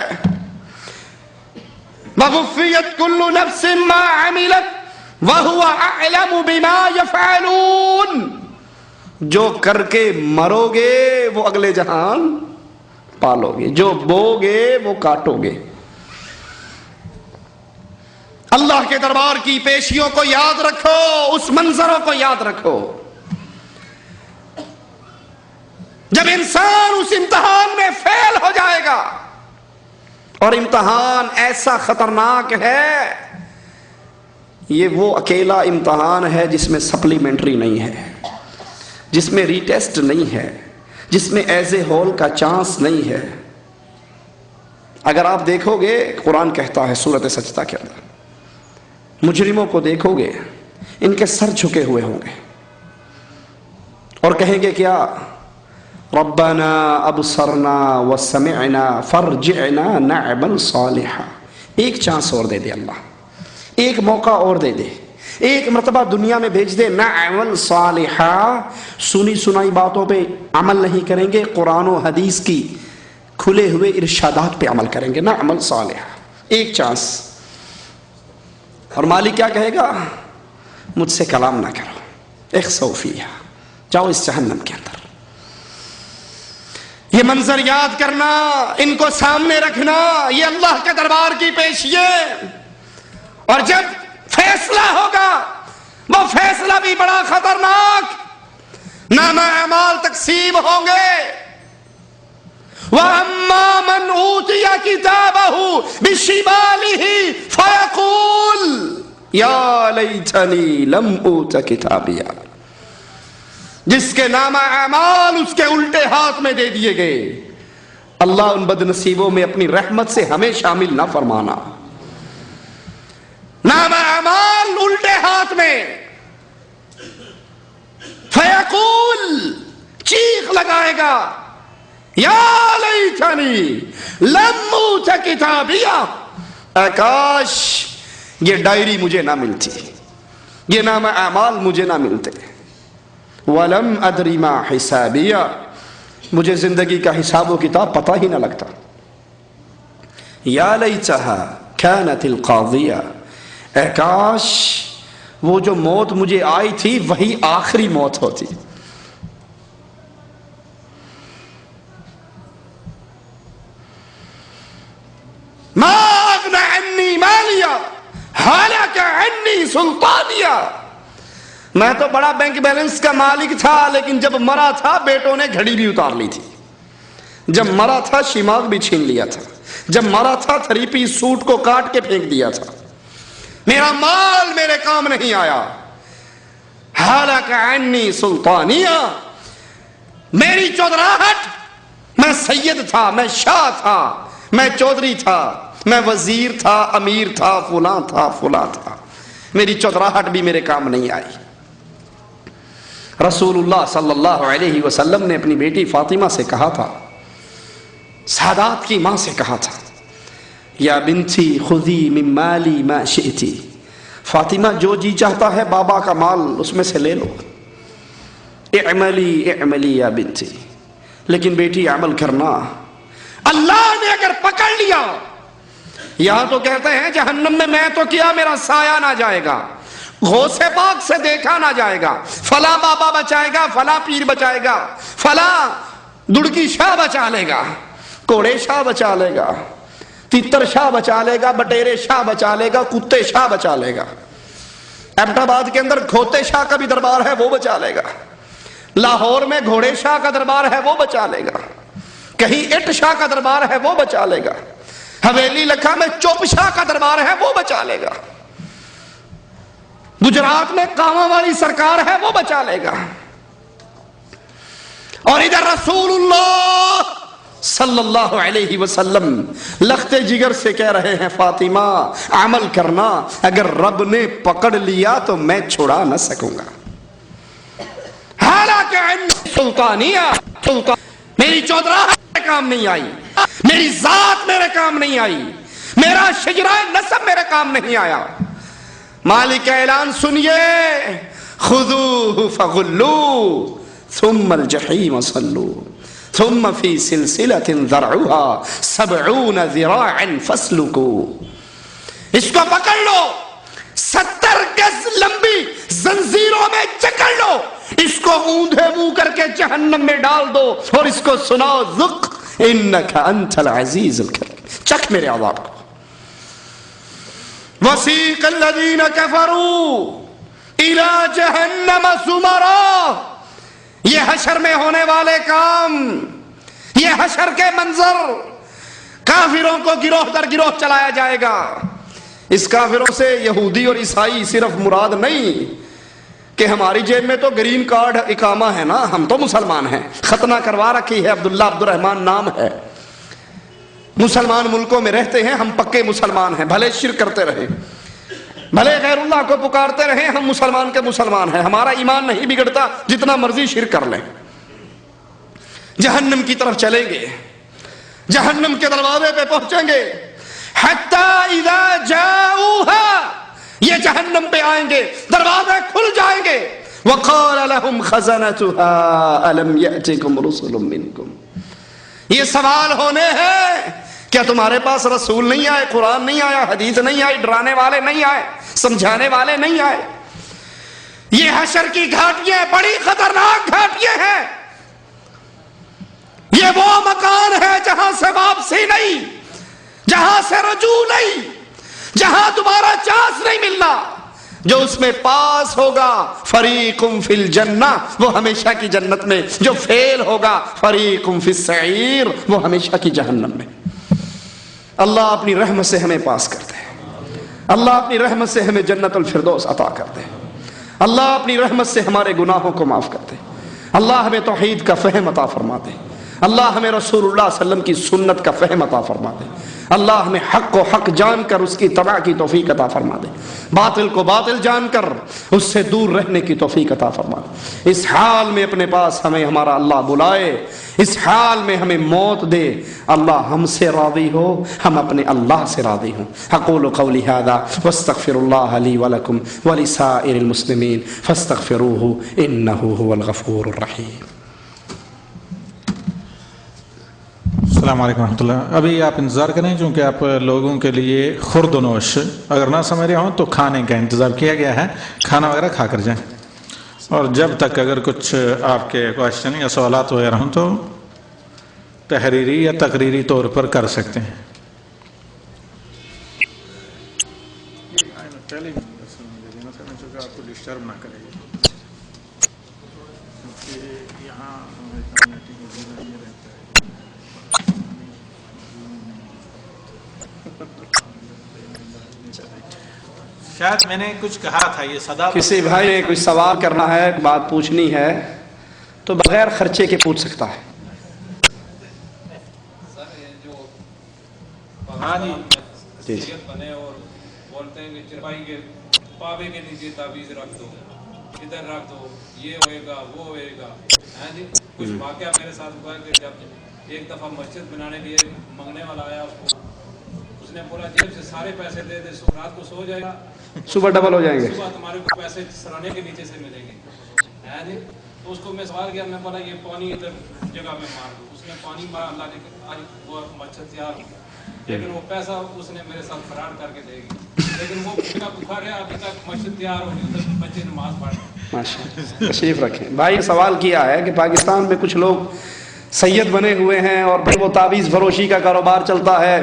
وَوُفِّيَتْ كُلُّ نَفْسٍ مَّا عَمِلَتْ وَهُوَ أَعْلَمُ بِمَا يَفْعَلُونَ۔ جو کر کے مرو گے وہ اگلے جہان پالو گے، جو بو گے وہ کاٹو گے۔ اللہ کے دربار کی پیشیوں کو یاد رکھو، اس منظروں کو یاد رکھو۔ جب انسان اس امتحان میں فیل ہو جائے گا، اور امتحان ایسا خطرناک ہے، یہ وہ اکیلا امتحان ہے جس میں سپلیمنٹری نہیں ہے، جس میں ری ٹیسٹ نہیں ہے، جس میں ایز اے ہول کا چانس نہیں ہے۔ اگر آپ دیکھو گے، قرآن کہتا ہے سورۃ سجدہ کے اندر، مجرموں کو دیکھو گے ان کے سر جھکے ہوئے ہوں گے اور کہیں گے کیا؟ ربنا ابصرنا وسمعنا فرجعنا نعمل صالحا۔ ایک چانس اور دے دے اللہ، ایک موقع اور دے دے، ایک مرتبہ دنیا میں بھیج دے، نعمل صالحا۔ سنی سنائی باتوں پہ عمل نہیں کریں گے، قرآن و حدیث کی کھلے ہوئے ارشادات پہ عمل کریں گے، نعمل صالحا۔ ایک چانس۔ اور مالک کیا کہے گا؟ مجھ سے کلام نہ کرو، اخسؤ فیہا، جاؤ اس جہنم کے اندر۔ یہ منظر یاد کرنا، ان کو سامنے رکھنا، یہ اللہ کے دربار کی پیشیے۔ اور جب فیصلہ ہوگا، وہ فیصلہ بھی بڑا خطرناک، نامہ اعمال تقسیم ہوں گے۔ وَأَمَّا مَنْ أُوتِيَ كِتَابَهُ بِشِمَالِهِ فَيَقُولُ يَا لَيْتَنِي لَمْ أُوتَ كِتَابِيَهْ۔ جس کے نامہ اعمال اس کے الٹے ہاتھ میں دے دیے گئے، اللہ ان بد نصیبوں میں اپنی رحمت سے ہمیں شامل نہ فرمانا۔ نامہ اعمال الٹے ہاتھ میں، فیقول، چیخ لگائے گا، یا لیت لیتنی لم اوت کتابیہ، اے کاش یہ ڈائری مجھے نہ ملتی، یہ نام اعمال مجھے نہ ملتے، ولم ادری ما حسابیہ، مجھے زندگی کا حساب و کتاب پتہ ہی نہ لگتا، یا لیتہا کانت القاضیہ، اے کاش وہ جو موت مجھے آئی تھی وہی آخری موت ہوتی۔ ما اغنى عني مالیا ہلاک عني سلطانیہ، میں تو بڑا بینک بیلنس کا مالک تھا، لیکن جب مرا تھا بیٹوں نے گھڑی بھی اتار لی تھی، جب مرا تھا شماغ بھی چھین لیا تھا، جب مرا تھا 3 پیس سوٹ کو کاٹ کے پھینک دیا تھا، میرا مال میرے کام نہیں آیا، ہلاک عني سلطانیہ، میری چودراہٹ، میں سید تھا، میں شاہ تھا، میں چودھری تھا، میں وزیر تھا، امیر تھا، فلاں تھا، فلاں تھا، میری چودراہٹ بھی میرے کام نہیں آئی۔ رسول اللہ صلی اللہ علیہ وسلم نے اپنی بیٹی فاطمہ سے کہا تھا، سادات کی ماں سے کہا تھا، یا بنتی خذی من مالی ما شئتی، فاطمہ جو جی چاہتا ہے بابا کا مال اس میں سے لے لو، اعملی اعملی یا بنتی، لیکن بیٹی عمل کرنا، اللہ نے اگر پکڑ لیا، یہاں تو کہتے ہیں جہنم میں تو کیا میرا سایہ نہ جائے گا، غوث پاک سے دیکھا نہ جائے گا، فلاں بابا بچائے گا، فلاں پیر بچائے گا، فلاں دڑکی شاہ بچا لے گا، کوڑے شاہ بچا لے گا، تیتر شاہ بچا لے گا، بٹیرے شاہ بچا لے گا، کتے شاہ بچا لے گا، ایبٹ آباد کے اندر کھوتے شاہ کا بھی دربار ہے وہ بچا لے گا، لاہور میں گھوڑے شاہ کا دربار ہے وہ بچا لے گا، کہیں اٹ شاہ کا دربار ہے وہ بچا لے گا، حویلی لکھا میں چوپ شاہ کا دربار ہے وہ بچا لے گا، گجرات میں کاواں والی سرکار ہے وہ بچا لے گا، اور ادھر رسول اللہ صلی اللہ علیہ وسلم لخت جگر سے کہہ رہے ہیں فاطمہ عمل کرنا، اگر رب نے پکڑ لیا تو میں چھڑا نہ سکوں گا، حالانکہ سلطانیہ، میری چودراہٹ میرے کام نہیں آئی، میری ذات میرے کام نہیں آئی، میرا شجرہ نسب میرے کام نہیں آیا، مالک کا اعلان سنیے، خذوہ فغلوہ ثم الجحیم صلوہ ثم فی سلسلۃ ذرعها 70 ذراعا فاسلکوہ، اس کو پکڑ لو، 70 گز لمبی زنجیروں میں جکڑ لو، اس کو اوندھے منہ کر کے جہنم میں ڈال دو، اور اس کو سناؤ ذق انک انت العزیز الکریم، چکھ میرے عذاب کو۔ وسیق الذین کفروا الی جہنم زمرا، یہ حشر میں ہونے والے کام، یہ حشر کے منظر، کافروں کو گروہ در گروہ چلایا جائے گا، اس کافروں سے یہودی اور عیسائی صرف مراد نہیں کہ ہماری جیب میں تو گرین کارڈ اقامہ ہے نا، ہم تو مسلمان ہیں، ختنہ کروا رکھی ہے، عبداللہ عبد الرحمن نام ہے، مسلمان ملکوں میں رہتے ہیں، ہم پکے مسلمان ہیں، بھلے شرک کرتے رہے، بھلے غیر اللہ کو پکارتے رہے، ہم مسلمان کے مسلمان ہیں، ہمارا ایمان نہیں بگڑتا جتنا مرضی شرک کر لیں، جہنم کی طرف چلیں گے، جہنم کے دروازے پہ پہنچیں گے، حتی اذا جاؤها، یہ جہنم پہ آئیں گے، دروازے کھل جائیں گے، وقال لهم خزنتها الم یأتکم رسل منکم، یہ سوال ہونے ہیں، کیا تمہارے پاس رسول نہیں آئے، قرآن نہیں آیا، حدیث نہیں آئی، ڈرانے والے نہیں آئے، سمجھانے والے نہیں آئے؟ یہ حشر کی گھاٹیاں بڑی خطرناک گھاٹیاں ہیں، یہ وہ مکان ہے جہاں سے واپسی نہیں، جہاں سے رجوع نہیں، جہاں دوبارہ چانس نہیں ملنا، جو اس میں پاس ہوگا فریقم فی الجنہ، وہ ہمیشہ کی جنت میں، جو فیل ہوگا فریقم فی السعیر، وہ ہمیشہ کی جہنم میں۔ اللہ اپنی رحمت سے ہمیں پاس کر دے، اللہ اپنی رحمت سے ہمیں جنت الفردوس عطا کر دے، اللہ اپنی رحمت سے ہمارے گناہوں کو معاف کر دے، اللہ ہمیں توحید کا فہم عطا فرما دے، اللہ ہمیں رسول اللہ صلی اللہ علیہ وسلم کی سنت کا فہم عطا فرما دے، اللہ ہمیں حق کو حق جان کر اس کی اتباع کی توفیق عطا فرما دے، باطل کو باطل جان کر اس سے دور رہنے کی توفیق عطا فرما دے۔ اس حال میں اپنے پاس ہمیں ہمارا اللہ بلائے، اس حال میں ہمیں موت دے، اللہ ہم سے راضی ہو، ہم اپنے اللہ سے راضی ہوں۔ اقول قولی ھذا واستغفر اللہ لی ولکم ولسائر المسلمین فاستغفروہ انہ ھو الغفور الرحیم۔ السلام علیکم ورحمۃ اللہ۔ ابھی آپ انتظار کریں چونکہ آپ لوگوں کے لیے خرد و نوش اگر نہ سمجھ رہے ہوں تو کھانے کا انتظار کیا گیا ہے، کھانا وغیرہ کھا کر جائیں، اور جب تک اگر کچھ آپ کے کوشچن یا سوالات وغیرہ ہوں تو تحریری یا تقریری طور پر کر سکتے ہیں۔ آپ کو ڈسٹرب نہ کرے شاید میں نے کچھ کہا تھا، یہ صدا کسی بھائی نے کوئی سوال کرنا ہے، بات پوچھنی ہے تو بغیر خرچے کے پوچھ سکتا ہے۔ ہاں جی بنے اور بولتے ہیں کہ چرپائی کے پاوے کے نیچے تعویذ رکھ دو، ادھر رکھ دو، یہ ہوئے گا وہ ہوئے گا۔ ہاں جی، کچھ واقعہ میرے ساتھ ہوا کہ جب ایک دفعہ مسجد بنانے کے لیے منگنے والا آیا، اس نے بولا جیب سے سارے پیسے دے دے، رات کو سو جائے گا، صبح ڈبل ہو جائیں گے، صبح تمہارے کو پیسے سرانے کے نیچے سے ملیں گے۔ ہاں جی، تو اس کو میں سوال کیا، میں بولا یہ پانی ادھر جگہ میں مار دو، اس نے پانی مارا، اللہ نے آج وہ مسجد تیار ہو گیا، لیکن وہ پیسہ اس نے میرے ساتھ فراڈ کر کے دے گی، لیکن وہ بھوکا رہا، ابھی تک مسجد تیار ہو گئی، ادھر بچے نماز پڑھ رہے۔ ماشاءاللہ، تشریف رکھیں۔ بھائی سوال کیا ہے کہ پاکستان میں کچھ لوگ سید بنے ہوئے ہیں اور پھر وہ تعویذ فروشی کا کاروبار چلتا ہے،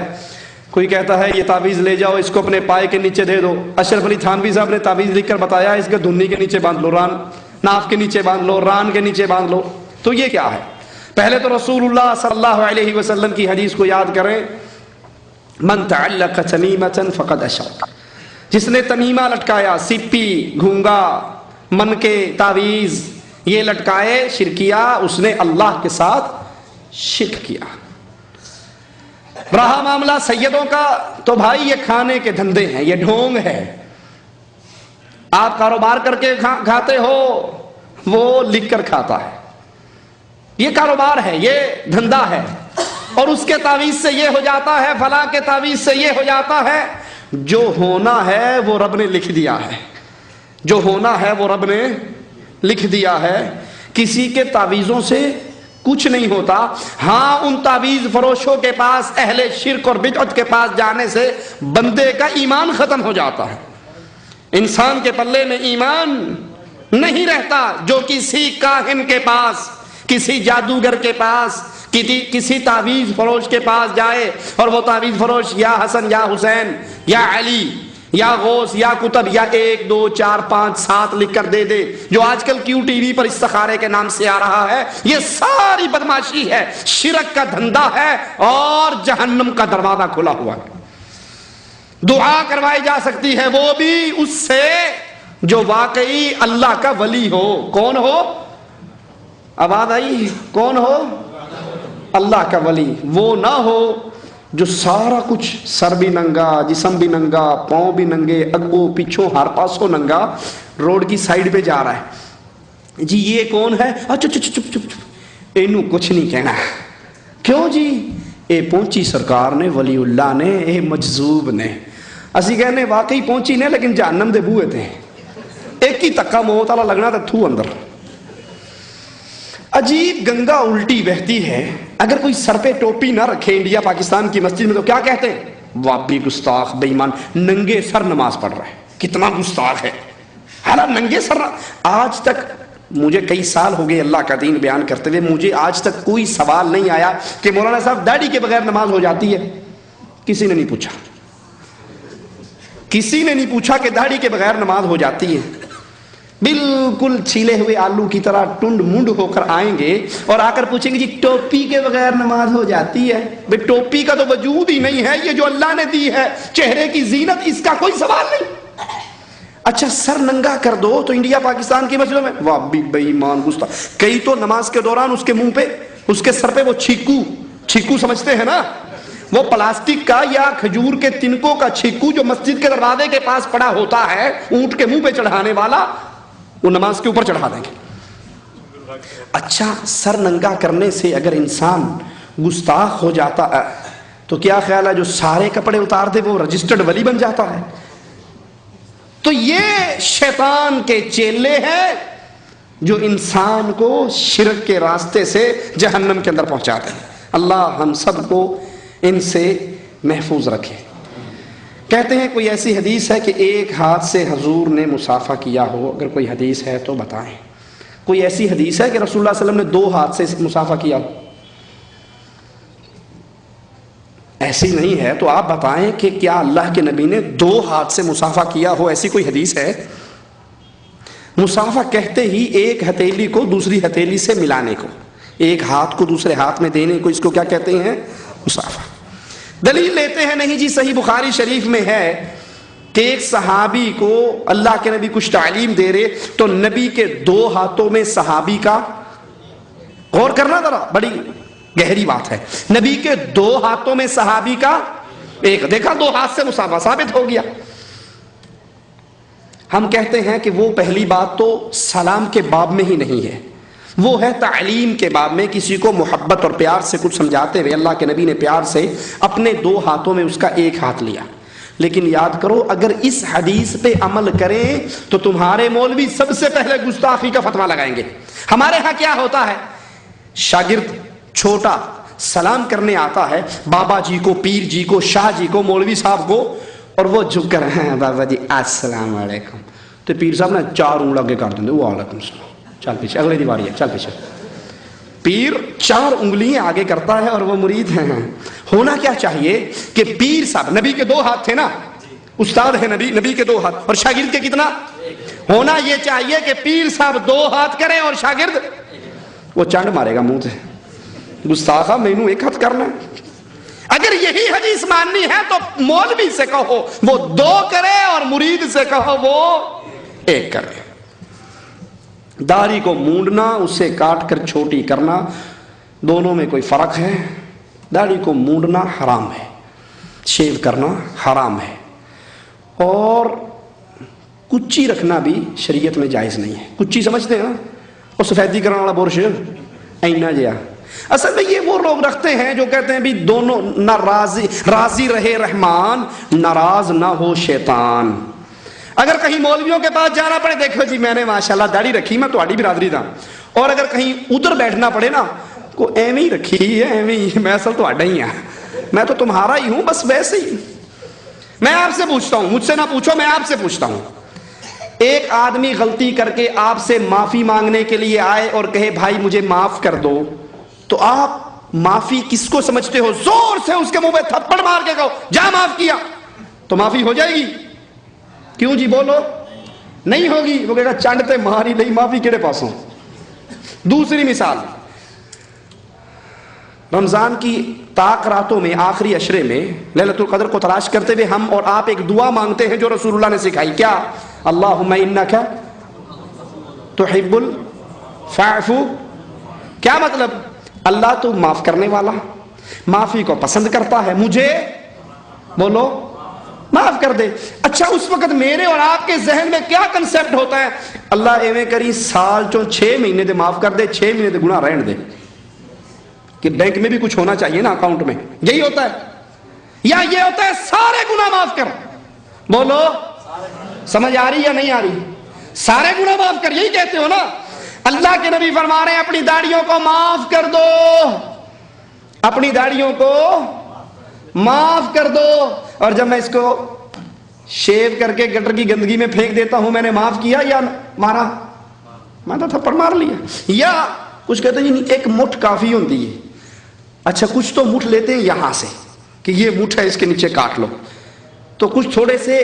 کوئی کہتا ہے یہ تعویذ لے جاؤ، اس کو اپنے پائے کے نیچے دے دو۔ اشرف علی تھانوی صاحب نے تعویذ لکھ کر بتایا اس کے دھنی کے نیچے باندھ لو، ران ناف کے نیچے باندھ لو، ران کے نیچے باندھ لو۔ تو یہ کیا ہے؟ پہلے تو رسول اللہ صلی اللہ علیہ وسلم کی حدیث کو یاد کریں، من تعلق تمیمۃ فقد اشرک، جس نے تمیمہ لٹکایا، سپی، گھونگا، من کے تعویذ یہ لٹکائے، شرک کیا، اس نے اللہ کے ساتھ شرک کیا۔ رہا معاملہ سیدوں کا تو بھائی یہ کھانے کے دھندے ہیں، یہ ڈھونگ ہے، آپ کاروبار کر کے کھاتے ہو، وہ لکھ کر کھاتا ہے، یہ کاروبار ہے، یہ دھندا ہے، اور اس کے تعویذ سے یہ ہو جاتا ہے، فلاں کے تعویذ سے یہ ہو جاتا ہے۔ جو ہونا ہے وہ رب نے لکھ دیا ہے، جو ہونا ہے وہ رب نے لکھ دیا ہے، کسی کے تعویذوں سے کچھ نہیں ہوتا۔ ہاں ان تعویذ فروشوں کے پاس، اہل شرک اور بدعت کے پاس جانے سے بندے کا ایمان ختم ہو جاتا ہے، انسان کے پلے میں ایمان نہیں رہتا۔ جو کسی کاہن کے پاس، کسی جادوگر کے پاس، کسی تعویذ فروش کے پاس جائے اور وہ تعویذ فروش یا حسن یا حسین یا علی یا غوث یا کتب یا 1 2 4 5 7 لکھ کر دے دے، جو آج کل کیو ٹی وی پر استخارے کے نام سے آ رہا ہے، یہ ساری بدماشی ہے، شرک کا دھندا ہے اور جہنم کا دروازہ کھلا ہوا ہے۔ دعا کروائی جا سکتی ہے وہ بھی اس سے جو واقعی اللہ کا ولی ہو۔ کون ہو؟ آواز آئی؟ کون ہو؟ اللہ کا ولی۔ وہ نہ ہو جو سارا کچھ، سر بھی ننگا، جسم بھی ننگا، پاؤں بھی ننگے، اگو پیچھوں ہر پاسوں ننگا، روڈ کی سائیڈ پہ جا رہا ہے۔ جی یہ کون ہے؟ اچھا چپ چپ چپ، اینو کچھ نہیں کہنا۔ کیوں جی؟ اے پہنچی سرکار نے، ولی اللہ نے، اے مجذوب نے۔ اسی کہنے واقعی پہنچی نے، لیکن جہنم دے بوئے تھے، ایک ہی تکا موت والا لگنا تھا تھو اندر۔ عجیب گنگا الٹی بہتی ہے، اگر کوئی سر پہ ٹوپی نہ رکھے انڈیا پاکستان کی مسجد میں تو کیا کہتے ہیں؟ وابی گستاخ بے ایمان، ننگے سر نماز پڑھ رہا ہے، کتنا گستاخ ہے۔ حالانکہ ننگے سر، آج تک مجھے کئی سال ہو گئے اللہ کا دین بیان کرتے ہوئے، مجھے آج تک کوئی سوال نہیں آیا کہ مولانا صاحب داڑھی کے بغیر نماز ہو جاتی ہے؟ کسی نے نہیں پوچھا، کسی نے نہیں پوچھا کہ داڑھی کے بغیر نماز ہو جاتی ہے۔ بالکل چھیلے ہوئے آلو کی طرح ٹنڈ منڈ ہو کر آئیں گے اور آ کر پوچھیں گے جی ٹوپی کے بغیر نماز ہو جاتی ہے؟ بھئی ٹوپی کا تو وجود ہی نہیں ہے، یہ جو اللہ نے دی ہے چہرے کی زینت، اس کا کوئی سوال نہیں۔ اچھا سر ننگا کر دو تو انڈیا پاکستان کی مسجدوں میں واہ بھی بے ایمان گستاخ، کئی تو نماز کے دوران اس کے منہ پہ، اس کے سر پہ وہ چھیکو سمجھتے ہیں نا، وہ پلاسٹک کا یا کھجور کے تنکوں کا چھکو جو مسجد کے دروازے کے پاس پڑا ہوتا ہے اونٹ کے منہ پہ چڑھانے والا، وہ نماز کے اوپر چڑھا دیں گے۔ اچھا، سر ننگا کرنے سے اگر انسان گستاخ ہو جاتا ہے تو کیا خیال ہے جو سارے کپڑے اتار دے وہ رجسٹرڈ ولی بن جاتا ہے؟ تو یہ شیطان کے چیلے ہیں جو انسان کو شرک کے راستے سے جہنم کے اندر پہنچاتے ہیں۔ اللہ ہم سب کو ان سے محفوظ رکھے۔ کہتے ہیں کوئی ایسی حدیث ہے کہ ایک ہاتھ سے حضور نے مصافحہ کیا ہو؟ اگر کوئی حدیث ہے تو بتائیں۔ کوئی ایسی حدیث ہے کہ رسول اللہ صلی اللہ علیہ وسلم نے 2 ہاتھ سے مصافحہ کیا ہو؟ ایسی نہیں ہے تو آپ بتائیں کہ کیا اللہ کے نبی نے 2 ہاتھ سے مصافحہ کیا ہو؟ ایسی کوئی حدیث ہے؟ مصافحہ کہتے ہی ایک ہتھیلی کو دوسری ہتھیلی سے ملانے کو، ایک ہاتھ کو دوسرے ہاتھ میں دینے کو، اس کو کیا کہتے ہیں؟ مصافحہ۔ دلیل لیتے ہیں، نہیں جی صحیح بخاری شریف میں ہے کہ ایک صحابی کو اللہ کے نبی کچھ تعلیم دے رہے تو نبی کے 2 ہاتھوں میں صحابی کا، غور کرنا ذرا، بڑی گہری بات ہے، نبی کے 2 ہاتھوں میں صحابی کا ایک، دیکھا 2 ہاتھ سے مصافحہ ثابت ہو گیا۔ ہم کہتے ہیں کہ وہ پہلی بات تو سلام کے باب میں ہی نہیں ہے، وہ ہے تعلیم کے باب میں، کسی کو محبت اور پیار سے کچھ سمجھاتے ہوئے اللہ کے نبی نے پیار سے اپنے 2 ہاتھوں میں اس کا ایک ہاتھ لیا۔ لیکن یاد کرو اگر اس حدیث پہ عمل کریں تو تمہارے مولوی سب سے پہلے گستاخی کا فتویٰ لگائیں گے۔ ہمارے ہاں کیا ہوتا ہے، شاگرد چھوٹا سلام کرنے آتا ہے بابا جی کو، پیر جی کو، شاہ جی کو، مولوی صاحب کو، اور وہ جھک کر ہیں بابا جی السلام علیکم، تو پیر صاحب نے 4 انگل آگے کر دیں، وعلیکم السلام، چل پیچھے، اگلے دیواری ہے، چل پیچھے۔ پیر 4 انگلیاں آگے کرتا ہے اور وہ مرید ہیں۔ ہونا کیا چاہیے کہ پیر صاحب، نبی کے 2 ہاتھ تھے نا، استاد ہے نبی کے 2 ہاتھ، اور شاگرد کے کتنا؟ ہونا یہ چاہیے کہ پیر صاحب 2 ہاتھ کریں اور شاگرد، وہ چانڈ مارے گا منہ سے، گستاخا مینوں 1 ہاتھ کرنا ہے۔ اگر یہی حدیث ماننی ہے تو مولوی سے کہو وہ 2 کرے اور مرید سے کہو وہ 1 کرے۔ داڑھی کو مونڈنا، اسے کاٹ کر چھوٹی کرنا، دونوں میں کوئی فرق ہے؟ داڑھی کو مونڈنا حرام ہے، شیو کرنا حرام ہے، اور کچی رکھنا بھی شریعت میں جائز نہیں ہے۔ کچی سمجھتے ہیں نا، وہ سفیدی کرنے والا برش اینا جیا، اصل میں یہ وہ لوگ رکھتے ہیں جو کہتے ہیں بھی دونوں نہ راضی رہے رحمان، ناراض نہ ہو شیطان۔ اگر کہیں مولویوں کے پاس جانا پڑے، دیکھو جی میں نے ماشاءاللہ داڑھی رکھی، میں تہاڈی برادری دا، اور اگر کہیں ادھر بیٹھنا پڑے نا، کو ایویں ہی رکھی ہے، ایویں ہی، میں اصل تہاڈا ہی ہاں، میں تو تمہارا ہی ہوں، بس ویسے ہی۔ میں آپ سے پوچھتا ہوں، مجھ سے نہ پوچھو، میں آپ سے پوچھتا ہوں، ایک آدمی غلطی کر کے آپ سے معافی مانگنے کے لیے آئے اور کہے بھائی مجھے معاف کر دو، تو آپ معافی کس کو سمجھتے ہو؟ زور سے اس کے منہ پہ تھپڑ مار کے کہو جا معاف کیا، تو معافی ہو جائے گی؟ کیوں جی بولو؟ نہیں ہوگی، وہ کہے گا چانڈ تے ماری نہیں، معافی کیڑے پاسوں۔ دوسری مثال، رمضان کی طاق راتوں میں، آخری عشرے میں، لیلۃ القدر کو تلاش کرتے ہوئے ہم اور آپ ایک دعا مانگتے ہیں جو رسول اللہ نے سکھائی، کیا؟ اللہم انک تحب الفاعف، کیا مطلب؟ اللہ تو معاف کرنے والا، معافی کو پسند کرتا ہے، مجھے بولو معاف کر دے۔ اچھا اس وقت میرے اور آپ کے ذہن میں کیا کنسپٹ ہوتا ہے؟ اللہ ایویں کری سال چوں 6 مہینے دے معاف کر دے، 6 مہینے دے گناہ رہن دے، کہ بینک میں بھی کچھ ہونا چاہیے نا اکاؤنٹ میں، یہی ہوتا ہے؟ یا یہ ہوتا ہے سارے گناہ معاف کر؟ بولو سمجھ آ رہی یا نہیں آ رہی؟ سارے گناہ معاف کر، یہی کہتے ہو نا؟ اللہ کے نبی فرما رہے ہیں اپنی داڑھیوں کو معاف کر دو، اپنی داڑھیوں کو معاف کر دو، اور جب میں اس کو شیو کر کے گٹر کی گندگی میں پھینک دیتا ہوں، میں نے معاف کیا یا مارا؟ میں تو تھپڑ مار لیا۔ یا کچھ کہتے ہیں ایک مٹھ کافی ہوتی ہے، اچھا کچھ تو مٹھ لیتے ہیں یہاں سے کہ یہ مٹھ ہے اس کے نیچے کاٹ لو، تو کچھ تھوڑے سے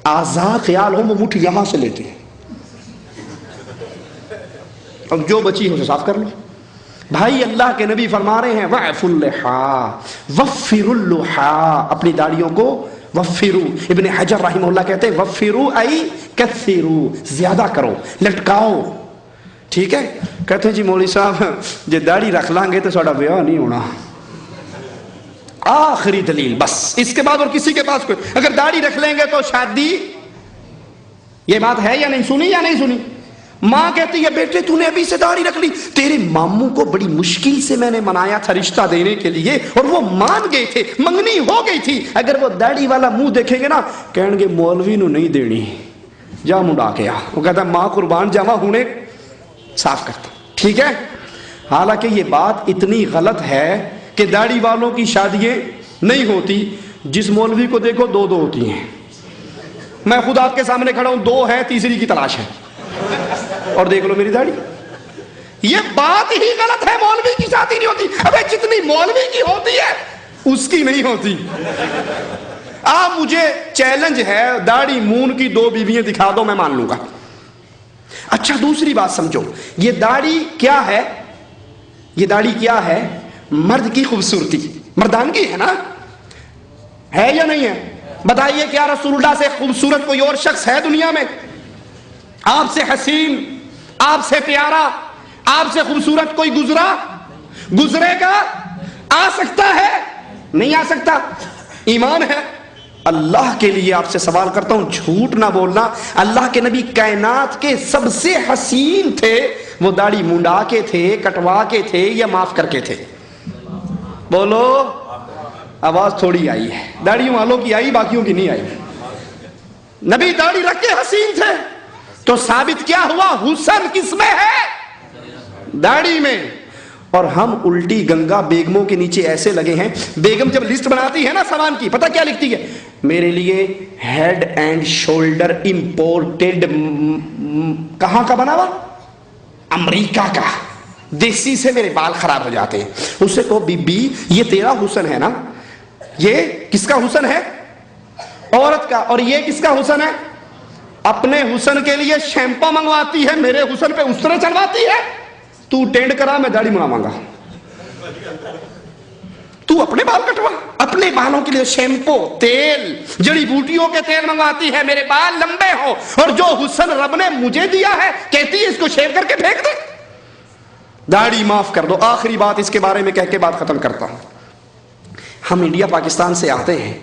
اعضاء خیال ہو وہ مٹھ یہاں سے لیتے ہیں، اب جو بچی ہو اسے صاف کر لو۔ بھائی اللہ کے نبی فرما رہے ہیں وَعْفُ اللِّحَا وَفِّرُ اللُّحَا، اپنی داڑھیوں کو وفرو، ابن حجر رحمہ اللہ کہتے ہیں وفرو ای کثرو، زیادہ کرو، لٹکاؤ، ٹھیک ہے؟ کہتے ہیں جی مولوی صاحب جے داڑھی رکھ لیں گے تو ساڈا بیاہ نہیں ہونا، آخری دلیل بس، اس کے بعد اور کسی کے پاس کوئی، اگر داڑھی رکھ لیں گے تو شادی، یہ بات ہے یا نہیں سنی یا نہیں سنی؟ ماں کہتی ہے بیٹے تو نے ابھی سے داڑھی رکھ لی، تیرے ماموں کو بڑی مشکل سے میں نے منایا تھا رشتہ دینے کے لیے اور وہ مان گئے تھے، منگنی ہو گئی تھی، اگر وہ داڑھی والا منہ دیکھیں گے نا کہیں گے مولوی نو نہیں دینی، جا منڈا کے آ۔ وہ کہتا ہے ماں قربان جاوا ہونے صاف کرتا، ٹھیک ہے۔ حالانکہ یہ بات اتنی غلط ہے کہ داڑھی والوں کی شادیاں نہیں ہوتی، جس مولوی کو دیکھو دو دو ہوتی ہیں، میں خود آپ کے سامنے کھڑا ہوں، دو ہے تیسری کی تلاش ہے، اور دیکھ لو میری داڑھی۔ یہ بات ہی غلط ہے، مولوی کی شادی نہیں ہوتی، ابے جتنی مولوی کی ہوتی ہے اس کی نہیں ہوتی۔ آپ مجھے چیلنج ہے داڑھی مون کی 2 بیویاں دکھا دو، میں مان لوں گا۔ اچھا دوسری بات سمجھو، یہ داڑھی کیا ہے؟ یہ داڑھی کیا ہے؟ مرد کی خوبصورتی، مردانگی ہے نا، ہے یا نہیں ہے؟ بتائیے کیا رسول اللہ سے خوبصورت کوئی اور شخص ہے دنیا میں؟ آپ سے حسین، آپ سے پیارا، آپ سے خوبصورت کوئی گزرے گا؟ آ سکتا ہے؟ نہیں آ سکتا۔ ایمان ہے؟ اللہ کے لیے آپ سے سوال کرتا ہوں، جھوٹ نہ بولنا، اللہ کے نبی کائنات کے سب سے حسین تھے، وہ داڑھی منڈا کے تھے، کٹوا کے تھے یا معاف کر کے تھے؟ بولو، آواز تھوڑی آئی ہے، داڑھی والوں کی آئی، باقیوں کی نہیں آئی۔ نبی داڑھی رکھ کے حسین تھے، تو ثابت کیا ہوا؟ حسن کس میں ہے؟ داڑھی میں۔ اور ہم الٹی گنگا بیگموں کے نیچے ایسے لگے ہیں، بیگم جب لسٹ بناتی ہے نا سامان کی، پتہ کیا لکھتی ہے؟ میرے لیے ہیڈ اینڈ شولڈر امپورٹڈ، کہاں کا بنا ہوا؟ امریکہ کا، دیسی سے میرے بال خراب ہو جاتے ہیں۔ اس سے کہو بی بی یہ تیرا حسن ہے نا، یہ کس کا حسن ہے؟ عورت کا۔ اور یہ کس کا حسن ہے؟ اپنے حسن کے لیے شیمپو منگواتی ہے، میرے حسن پہ اس طرح چڑھواتی ہے۔ تو ٹینڈ کرا، میں داڑھی منگواؤں گا، تو اپنے بال کٹوا۔ اپنے بالوں کے لیے شیمپو، تیل، جڑی بوٹیوں کے تیل منگواتی ہے میرے بال لمبے ہو، اور جو حسن رب نے مجھے دیا ہے کہتی ہے اس کو شیو کر کے پھینک دے، داڑھی معاف کر دو۔ آخری بات اس کے بارے میں کہہ کے بات ختم کرتا ہوں۔ ہم انڈیا پاکستان سے آتے ہیں،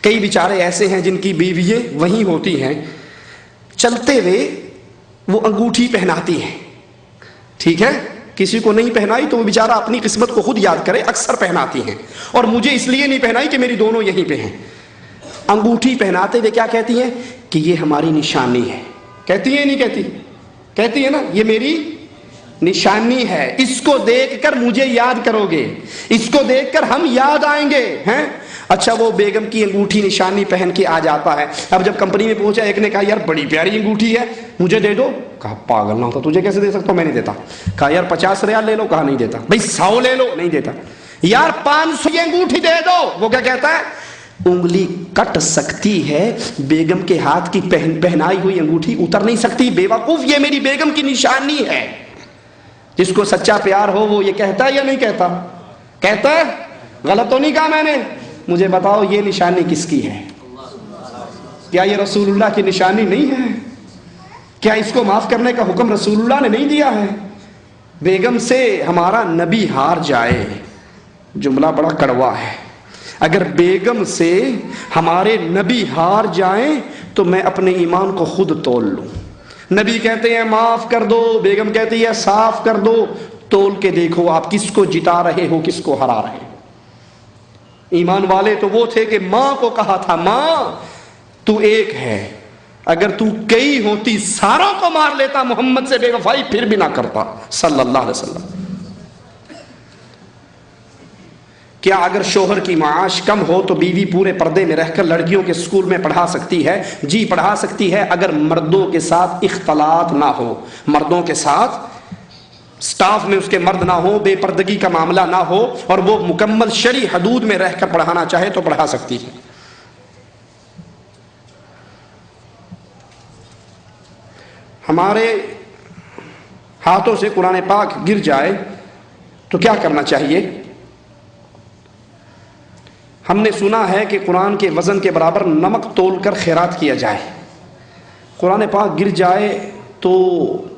کئی بیچارے ایسے ہیں جن کی بیوییں وہیں ہوتی ہیں، چلتے ہوئے وہ انگوٹھی پہناتی ہیں، ٹھیک ہے، کسی کو نہیں پہنائی تو وہ بیچارہ اپنی قسمت کو خود یاد کرے، اکثر پہناتی ہیں، اور مجھے اس لیے نہیں پہنائی کہ میری دونوں یہیں پہ ہیں۔ انگوٹھی پہناتے ہوئے کیا کہتی ہیں؟ کہ یہ ہماری نشانی ہے۔ کہتی ہے نہیں کہتی؟ کہتی ہے نا، یہ میری نشانی ہے، اس کو دیکھ کر مجھے یاد کرو گے، اس کو دیکھ کر ہم یاد آئیں گے، ہیں؟ اچھا وہ بیگم کی انگوٹھی نشانی پہن کے آ جاتا ہے، اب جب کمپنی میں پہنچا ایک نے کہا یار بڑی پیاری انگوٹھی ہے مجھے دے دو، کہا پاگل نہ ہوتا تجھے کیسے دے سکتا ہوں، میں نہیں دیتا۔ کہا یار 50 ریال لے لو، کہا نہیں دیتا۔ بھائی 100 لے لو، نہیں دیتا۔ یار 500 کی انگوٹھی دے دو، وہ کیا کہتا ہے؟ انگلی کٹ سکتی ہے، بیگم کے ہاتھ کی پہنائی ہوئی انگوٹھی اتر نہیں سکتی۔ بیوقوف، یہ میری بیگم کی نشانی ہے۔ جس کو سچا پیار ہو وہ یہ کہتا ہے یا نہیں کہتا؟ کہتا ہے؟ غلط تو نہیں کہا میں نے؟ مجھے بتاؤ یہ نشانی کس کی ہے؟ کیا یہ رسول اللہ کی نشانی نہیں ہے؟ کیا اس کو معاف کرنے کا حکم رسول اللہ نے نہیں دیا ہے؟ بیگم سے ہمارا نبی ہار جائے، جملہ بڑا کڑوا ہے، اگر بیگم سے ہمارے نبی ہار جائیں تو میں اپنے ایمان کو خود تول لوں۔ نبی کہتے ہیں معاف کر دو، بیگم کہتی ہے صاف کر دو، تول کے دیکھو آپ کس کو جتا رہے ہو، کس کو ہرا رہے ہو۔ ایمان والے تو وہ تھے کہ ماں کو کہا تھا ماں تو ایک ہے، اگر تو کئی ہوتی ساروں کو مار لیتا، محمد سے بے وفائی پھر بھی نہ کرتا صلی اللہ علیہ وسلم۔ کیا اگر شوہر کی معاش کم ہو تو بیوی پورے پردے میں رہ کر لڑکیوں کے اسکول میں پڑھا سکتی ہے؟ جی پڑھا سکتی ہے، اگر مردوں کے ساتھ اختلاط نہ ہو، مردوں کے ساتھ سٹاف میں اس کے مرد نہ ہو، بے پردگی کا معاملہ نہ ہو، اور وہ مکمل شرعی حدود میں رہ کر پڑھانا چاہے تو پڑھا سکتی ہے۔ ہمارے ہاتھوں سے قرآن پاک گر جائے تو کیا کرنا چاہیے؟ ہم نے سنا ہے کہ قرآن کے وزن کے برابر نمک تول کر خیرات کیا جائے۔ قرآن پاک گر جائے تو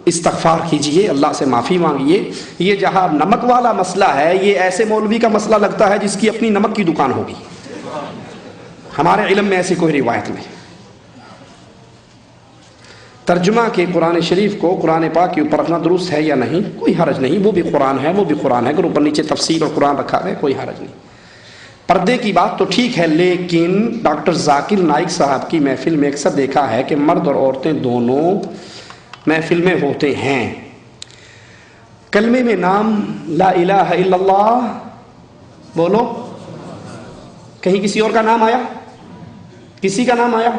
استغفار کیجئے، اللہ سے معافی مانگیے۔ یہ جہاں نمک والا مسئلہ ہے، یہ ایسے مولوی کا مسئلہ لگتا ہے جس کی اپنی نمک کی دکان ہوگی۔ ہمارے علم میں ایسی کوئی روایت نہیں۔ ترجمہ کے قرآن شریف کو قرآن پاک کے اوپر رکھنا درست ہے یا نہیں، کوئی حرج نہیں، وہ بھی قرآن ہے، وہ بھی قرآن ہے، اگر اوپر نیچے تفسیر اور قرآن رکھا ہے کوئی حرج نہیں۔ پردے کی بات تو ٹھیک ہے، لیکن ڈاکٹر ذاکر نائک صاحب کی محفل میں اکثر دیکھا ہے کہ مرد اور عورتیں دونوں محفل میں ہوتے ہیں۔ کلمے میں نام لا الہ الا اللہ بولو، کہیں کسی اور کا نام آیا؟ کسی کا نام آیا؟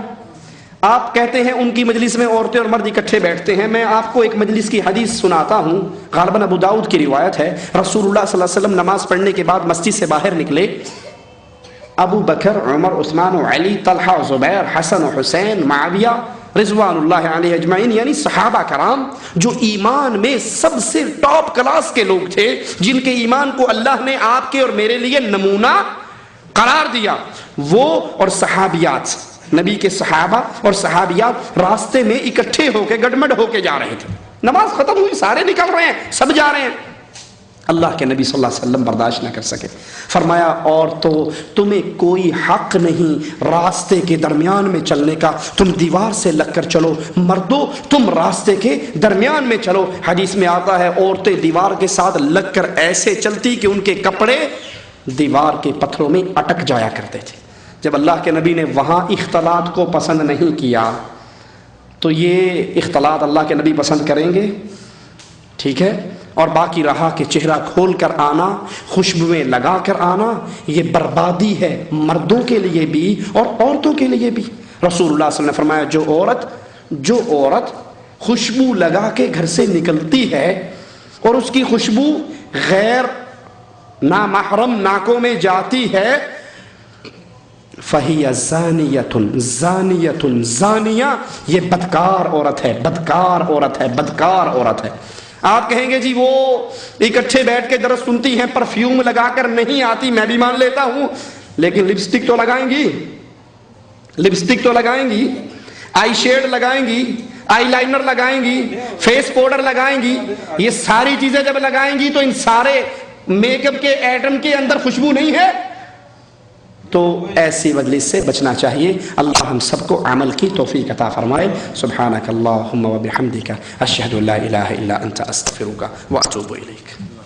آپ کہتے ہیں ان کی مجلس میں عورتیں اور مرد اکٹھے بیٹھتے ہیں۔ میں آپ کو ایک مجلس کی حدیث سناتا ہوں، غالباً ابو داؤد کی روایت ہے۔ رسول اللہ صلی اللہ علیہ وسلم نماز پڑھنے کے بعد مسجد سے باہر نکلے، ابو بکر، عمر، عثمان و علی، طلحہ و زبیر، حسن و حسین، معاویہ رضوان اللہ علیہ اجمعین، یعنی صحابہ کرام جو ایمان میں سب سے ٹاپ کلاس کے لوگ تھے، جن کے ایمان کو اللہ نے آپ کے اور میرے لیے نمونہ قرار دیا، وہ اور صحابیات، نبی کے صحابہ اور صحابیات راستے میں اکٹھے ہو کے گڈمڈ ہو کے جا رہے تھے۔ نماز ختم ہوئی، سارے نکل رہے ہیں، سب جا رہے ہیں۔ اللہ کے نبی صلی اللہ علیہ وسلم برداشت نہ کر سکے، فرمایا اور تو تمہیں کوئی حق نہیں راستے کے درمیان میں چلنے کا، تم دیوار سے لگ کر چلو، مردو تم راستے کے درمیان میں چلو۔ حدیث میں آتا ہے عورتیں دیوار کے ساتھ لگ کر ایسے چلتی کہ ان کے کپڑے دیوار کے پتھروں میں اٹک جایا کرتے تھے۔ جب اللہ کے نبی نے وہاں اختلاط کو پسند نہیں کیا تو یہ اختلاط اللہ کے نبی پسند کریں گے؟ ٹھیک ہے۔ اور باقی رہا کہ چہرہ کھول کر آنا، خوشبوئیں لگا کر آنا، یہ بربادی ہے مردوں کے لیے بھی اور عورتوں کے لیے بھی۔ رسول اللہ صلی اللہ علیہ وسلم نے فرمایا جو عورت خوشبو لگا کے گھر سے نکلتی ہے اور اس کی خوشبو غیر نامحرم ناکوں میں جاتی ہے، فَهِيَ زَانِيَةٌ زَانِيَةٌ زَانِيَہ، یہ بدکار عورت ہے، بدکار عورت ہے، بدکار عورت ہے۔ آپ کہیں گے جی وہ اکٹھے بیٹھ کے درس سنتی ہیں، پرفیوم لگا کر نہیں آتی، میں بھی مان لیتا ہوں، لیکن لپسٹک تو لگائیں گی، لپسٹک تو لگائیں گی، آئی شیڈ لگائیں گی، آئی لائنر لگائیں گی، فیس پاؤڈر لگائیں گی، یہ ساری چیزیں جب لگائیں گی تو ان سارے میک اپ کے ایٹم کے اندر خوشبو نہیں ہے؟ تو ایسی مجلس سے بچنا چاہیے۔ اللہ ہم سب کو عمل کی توفیق عطا فرمائے۔ سبحانک اللہم و بحمدک، اشہد ان لا الہ الا انت، استغفرک و اتوب الیک۔